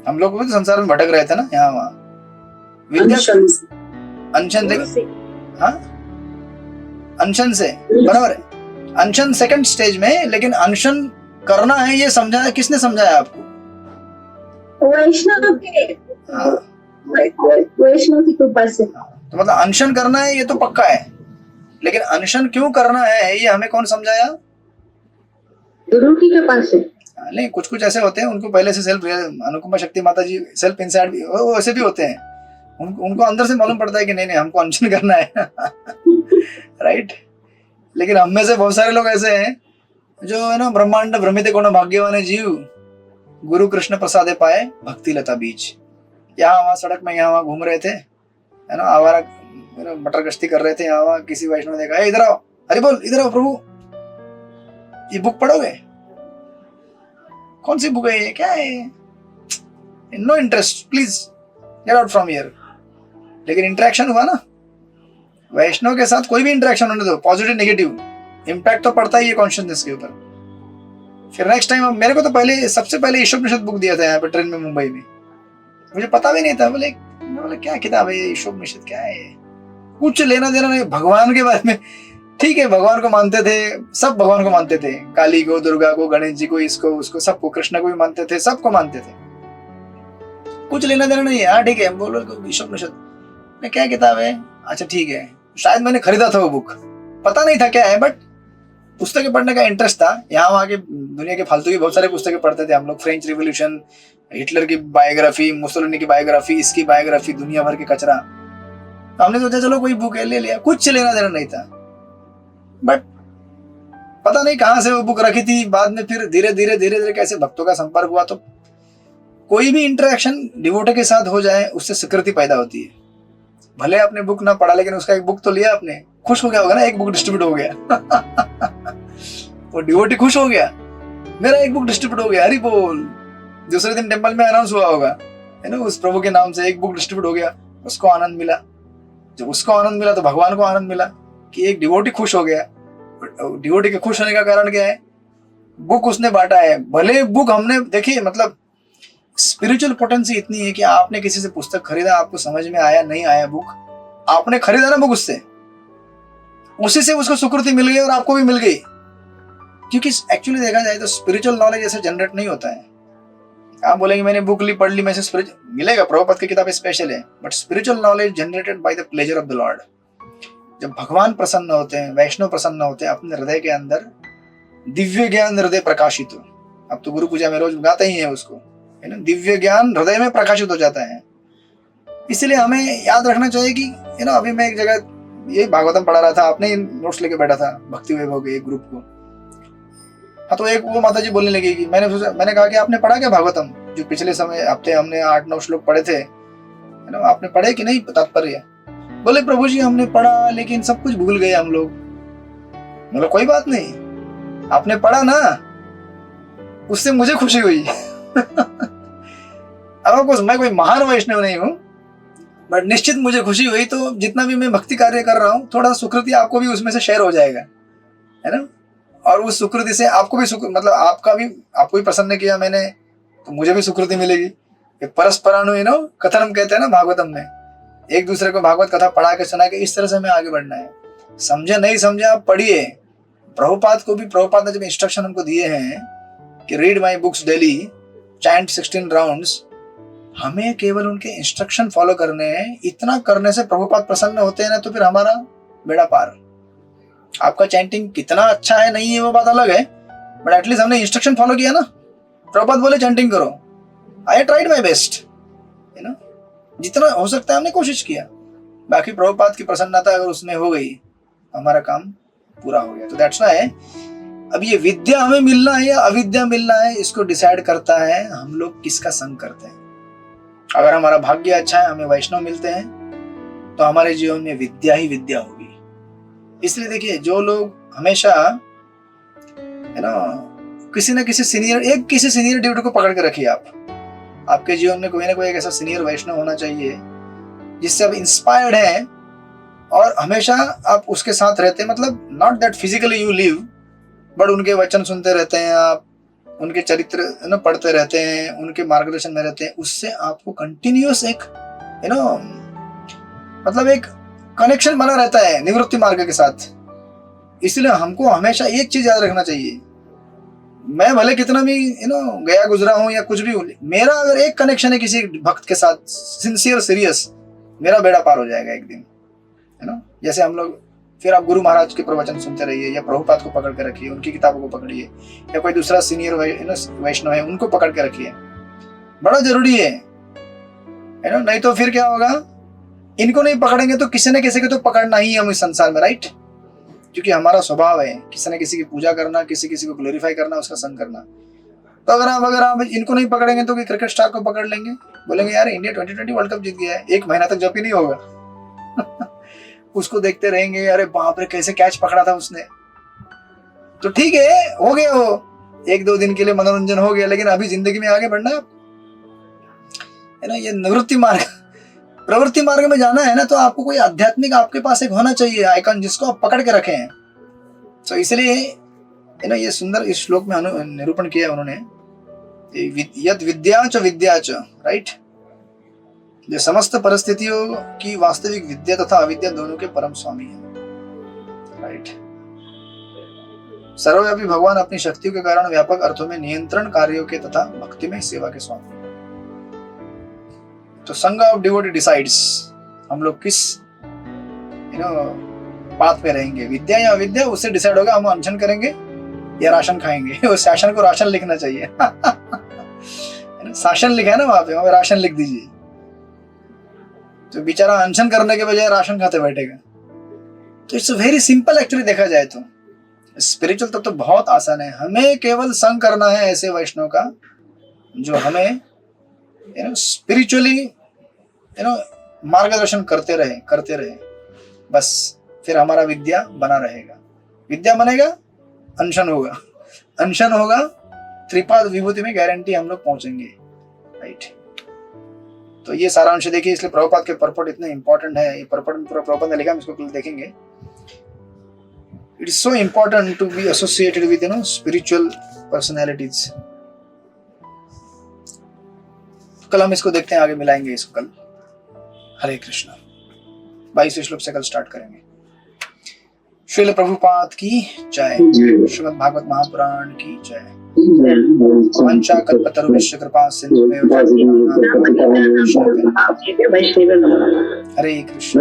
हम लोग भी तो संसार में भटक रहे थे ना, यहाँ वहां। विद्या अनशन से, हाँ अनशन से, बराबर है। अनशन सेकंड स्टेज में, लेकिन अनशन करना है ये समझाया किसने? समझाया आपको? वैष्णव की कृपा से। तो मतलब अनशन करना है ये तो पक्का है, लेकिन अनशन क्यों करना है ये हमें कौन समझाया? गुरु की कृपा से। नहीं, कुछ कुछ ऐसे होते हैं उनको पहले से सेल्फ, अनुपमा शक्ति माता जी सेल्फ इनसाइड भी, वो ऐसे भी होते हैं, उनको अंदर से मालूम पड़ता है कि नहीं नहीं हमको अनशन करना है। राइट। लेकिन हम में से बहुत सारे लोग ऐसे हैं जो है ना, ब्रह्मांड भ्रमित कोण भाग्यवान जीव, गुरु कृष्ण प्रसादे पाए भक्ति लता बीज। यहाँ वहां सड़क में यहाँ वहां घूम रहे थे, है ना, आवारा मटर गश्ती कर रहे थे, यहाँ वहां किसी वैष्णव ने देखा, इधर आओ, अरे बोल इधर आओ प्रभु, ये बुक पढ़ोगे? कौन सी बुक है ये, क्या है? No interest, please get out from here. लेकिन इंटरेक्शन हुआ ना, वैष्णव के साथ कोई भी इंटरेक्शन होने दो, पॉजिटिव नेगेटिव इम्पैक्ट तो पड़ता ही है कॉन्शियसनेस के ऊपर। फिर नेक्स्ट टाइम मेरे को तो पहले, सबसे पहले ईशोपनिषद बुक दिया था यहाँ पे ट्रेन में मुंबई में, मुझे पता भी नहीं था। बोले क्या किताब है ये ईशोपनिषद, क्या है? कुछ लेना देना नहीं भगवान के बारे में। ठीक है, भगवान को मानते थे, सब भगवान को मानते थे, काली को, दुर्गा को, गणेश जी को, इसको उसको, सबको, कृष्ण को भी मानते थे, सबको मानते थे, कुछ लेना देना नहीं है। हाँ ठीक है, बोलो विश्वोपनिषद क्या किताब है, अच्छा ठीक है, शायद मैंने खरीदा था वो बुक, पता नहीं था क्या है, बट पुस्तकें पढ़ने का इंटरेस्ट था। यहाँ वहाँ के दुनिया के फालतू की बहुत सारे पुस्तकें पढ़ते थे हम लोग, फ्रेंच रिवॉल्यूशन, हिटलर की बायोग्राफी, मुसोलिनी की बायोग्राफी, इसकी बायोग्राफी, दुनिया भर के कचरा। तो हमने सोचा चलो कोई बुक है, ले लिया, कुछ लेना देना नहीं था, बट पता नहीं कहाँ से वो बुक रखी थी। बाद में फिर धीरे धीरे धीरे धीरे कैसे भक्तों का संपर्क हुआ, तो कोई भी इंटरेक्शन डिवोटे के साथ हो जाए उससे स्वीकृति पैदा होती है। भले आपने बुक ना पढ़ा, लेकिन उसका एक बुक तो लिया आपने, खुश हो गया होगा ना, एक बुक डिस्ट्रीब्यूट हो गया वो डिवोटी खुश हो गया, मेरा एक बुक डिस्ट्रीब्यूट हो गया, हरि बोल। दूसरे दिन टेम्पल में अनाउंस हुआ होगा, है ना, उस प्रभु के नाम से एक बुक डिस्ट्रीब्यूट हो गया, उसको आनंद मिला। जब उसको आनंद मिला तो भगवान को आनंद मिला कि एक डिवोटी खुश हो गया। डिवोटी के खुश होने का कारण क्या है, बुक उसने बांटा है। भले बुक हमने देखिए, मतलब स्पिरिचुअल पोटेंसी इतनी है कि आपने किसी से पुस्तक खरीदा, आपको समझ में आया नहीं आया बुक, आपने खरीदा ना बुक, उससे उसी से उसको सुकृति मिल गई और आपको भी मिल गई। क्योंकि एक्चुअली देखा जाए तो स्पिरिचुअल नॉलेज ऐसे जनरेट नहीं होता है। आप बोलेंगे मैंने बुक ली, पढ़ ली, मैं से स्पिरिचुअल मिलेगा, प्रभुपाद की किताबें स्पेशल है, but spiritual knowledge generated by the pleasure of the Lord. जब भगवान प्रसन्न होते हैं, वैष्णव प्रसन्न होते हैं, अपने हृदय के अंदर दिव्य ज्ञान हृदय प्रकाशित हो। अब तो गुरु पूजा में रोज गाते ही है उसको, है ना, दिव्य ज्ञान हृदय में प्रकाशित हो जाता है। इसलिए हमें याद रखना चाहिए कि है ना, अभी मैं एक जगह ये भागवतम पढ़ा रहा था, आपने नोट्स लेके बैठा था भक्ति वैभव के एक ग्रुप को। हाँ, तो एक वो माता जी बोलने लगी कि मैंने कहा कि आपने पढ़ा क्या भागवतम, जो पिछले समय हफ्ते हमने 8-9 श्लोक पढ़े थे, है ना, आपने पढ़े कि नहीं तात्पर्य? बोले प्रभु जी हमने पढ़ा, लेकिन सब कुछ भूल गए हम लोग। बोला कोई बात नहीं, आपने पढ़ा ना, उससे मुझे खुशी हुई अब मैं कोई महान वैष्णव नहीं हूँ, बट निश्चित मुझे खुशी हुई। तो जितना भी मैं भक्ति कार्य कर रहा हूँ, थोड़ा सुकृति आपको भी उसमें से शेयर हो जाएगा, है ना, और उस सुकृति से आपको भी मतलब आपको भी प्रसन्न किया मैंने, तो मुझे भी सुकृति मिलेगी। परस्पराणु कथनम कहते हैं ना भागवतम में, एक दूसरे को भागवत कथा पढ़ा के सुना के, इस तरह से हमें आगे बढ़ना है। समझे नहीं समझे आप पढ़िए। प्रभुपाद ने जब इंस्ट्रक्शन हमको दिए हैं कि read my books daily, chant 16 rounds, हमें केवल उनके इंस्ट्रक्शन फॉलो करने हैं। इतना करने से प्रभुपाद प्रसन्न होते हैं ना, तो फिर हमारा बेड़ा पार। आपका चैंटिंग कितना अच्छा है नहीं है वो बात अलग है, बट एटलीस्ट हमने इंस्ट्रक्शन फॉलो किया ना। प्रभुपाद बोले चैंटिंग करो, आई ट्राइड माई बेस्ट, है ना, जितना हो सकता है हमने कोशिश किया। बाकी प्रभुपाद की प्रसन्नता अगर उसमें हो गई, हमारा काम पूरा हो गया। तो दैट्स व्हाई अब ये विद्या हमें मिलना है या अविद्या मिलना है, इसको डिसाइड करता है हम लोग किसका संग करते हैं। अगर हमारा भाग्य अच्छा है, हमें वैष्णव मिलते हैं, तो हमारे जीवन में विद्या ही विद्या होगी। इसलिए देखिए, जो लोग हमेशा, है ना, किसी न किसी सीनियर ड्यूटी को पकड़ के रखिए। आपके जीवन में कोई ना कोई एक ऐसा सीनियर वैष्णव होना चाहिए जिससे आप इंस्पायर्ड हैं और हमेशा आप उसके साथ रहते हैं। मतलब not that physically you live, but उनके वचन सुनते रहते हैं आप, उनके चरित्र पढ़ते रहते हैं, उनके मार्गदर्शन में रहते हैं। उससे आपको कंटिन्यूअस एक मतलब एक कनेक्शन बना रहता है निवृत्ति मार्ग के साथ। इसलिए हमको हमेशा एक चीज याद रखना चाहिए, मैं भले कितना भी गया गुजरा हूं या कुछ भी हूं, मेरा अगर एक कनेक्शन है किसी भक्त के साथ, सिंसियर सीरियस, मेरा बेड़ा पार हो जाएगा एक दिन, है ना। जैसे हम लोग, फिर आप गुरु महाराज के प्रवचन सुनते रहिए, या प्रभुपाद को पकड़ के रखिए, उनकी किताबों को पकड़िए, या कोई दूसरा सीनियर वैष्णव है उनको पकड़ के रखिए, बड़ा जरूरी है ना। नहीं तो फिर क्या होगा, इनको नहीं पकड़ेंगे तो किसी न किसी को तो पकड़ना ही है हम इस संसार में, राइट। क्योंकि हमारा स्वभाव है किसी न किसी की पूजा करना, किसी को ग्लोरीफाई करना, उसका संग करना। तो अगर आप इनको नहीं पकड़ेंगे तो क्रिकेट स्टार को पकड़ लेंगे, बोलेंगे यार इंडिया 2020 वर्ल्ड कप जीत गया है, 1 महीना तक जब ही नहीं होगा उसको देखते रहेंगे, अरे बाप रे कैसे कैच पकड़ा था उसने। तो ठीक है, हो गया वो 1-2 दिन के लिए मनोरंजन हो गया, लेकिन अभी जिंदगी में आगे बढ़ना है ना। ये निवृत्ति मार्ग, प्रवृत्ति मार्ग में जाना है ना, तो आपको कोई आध्यात्मिक आपके पास एक होना चाहिए आइकन, जिसको आप पकड़ के रखे हैं। तो इसलिए ये सुंदर इस श्लोक में निरूपण किया उन्होंने, यद विद्या च विद्या च, राइट, जो समस्त परिस्थितियों की वास्तविक विद्या तथा अविद्या दोनों के परम स्वामी है, राइट। सर्वव्यापी भगवान अपनी शक्तियों के कारण व्यापक अर्थों में नियंत्रण कार्यों के तथा भक्ति में सेवा के स्वामी। तो संघ ऑफ डिवोटी डिसाइड्स हम लोग किस पाथ पे रहेंगे, विद्या या अविद्या, उससे डिसाइड होगा हम अनशन करेंगे या राशन खाएंगे। उस शासन को राशन लिखना चाहिए। शासन लिखा है ना वहां पे राशन लिख दीजिए, तो बेचारा अनशन करने के बजाय राशन खाते बैठेगा। तो इट्स वेरी सिंपल एक्चुअली देखा जाए तो। स्पिरिचुअल तत्व तो बहुत आसान है, हमें केवल संग करना है ऐसे वैष्णव का जो हमें स्पिरिचुअली मार्गदर्शन करते रहे बस, फिर हमारा विद्या बना रहेगा। विद्या बनेगा, अनशन होगा, त्रिपाद विभूति में गारंटी हम लोग पहुंचेंगे, राइट। तो ये सारांश देखिए, इसलिए प्रभुपाद के पर्पट इतने इंपॉर्टेंट है। ये पर्पट पूरा प्रभुपाद ने लिखा, हम इसको कल देखेंगे। It is so important to be associated with spiritual personalities. कल हम इसको देखते हैं, आगे मिलाएंगे इसको कल। हरे कृष्णा। 22वें श्लोक से कल स्टार्ट करेंगे। श्रील प्रभुपाद की जय। श्रीमद् भागवत महापुराण की जय। वंशा कल्पतरुभ्यश्च कृपा सिन्धुभ्यो हरे कृष्ण।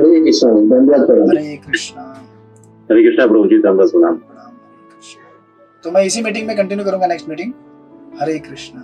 हरे कृष्णा। हरे कृष्णा प्रभु जी, प्रणाम। तो मैं इसी मीटिंग में कंटिन्यू करूंगा, नेक्स्ट मीटिंग। हरे कृष्णा।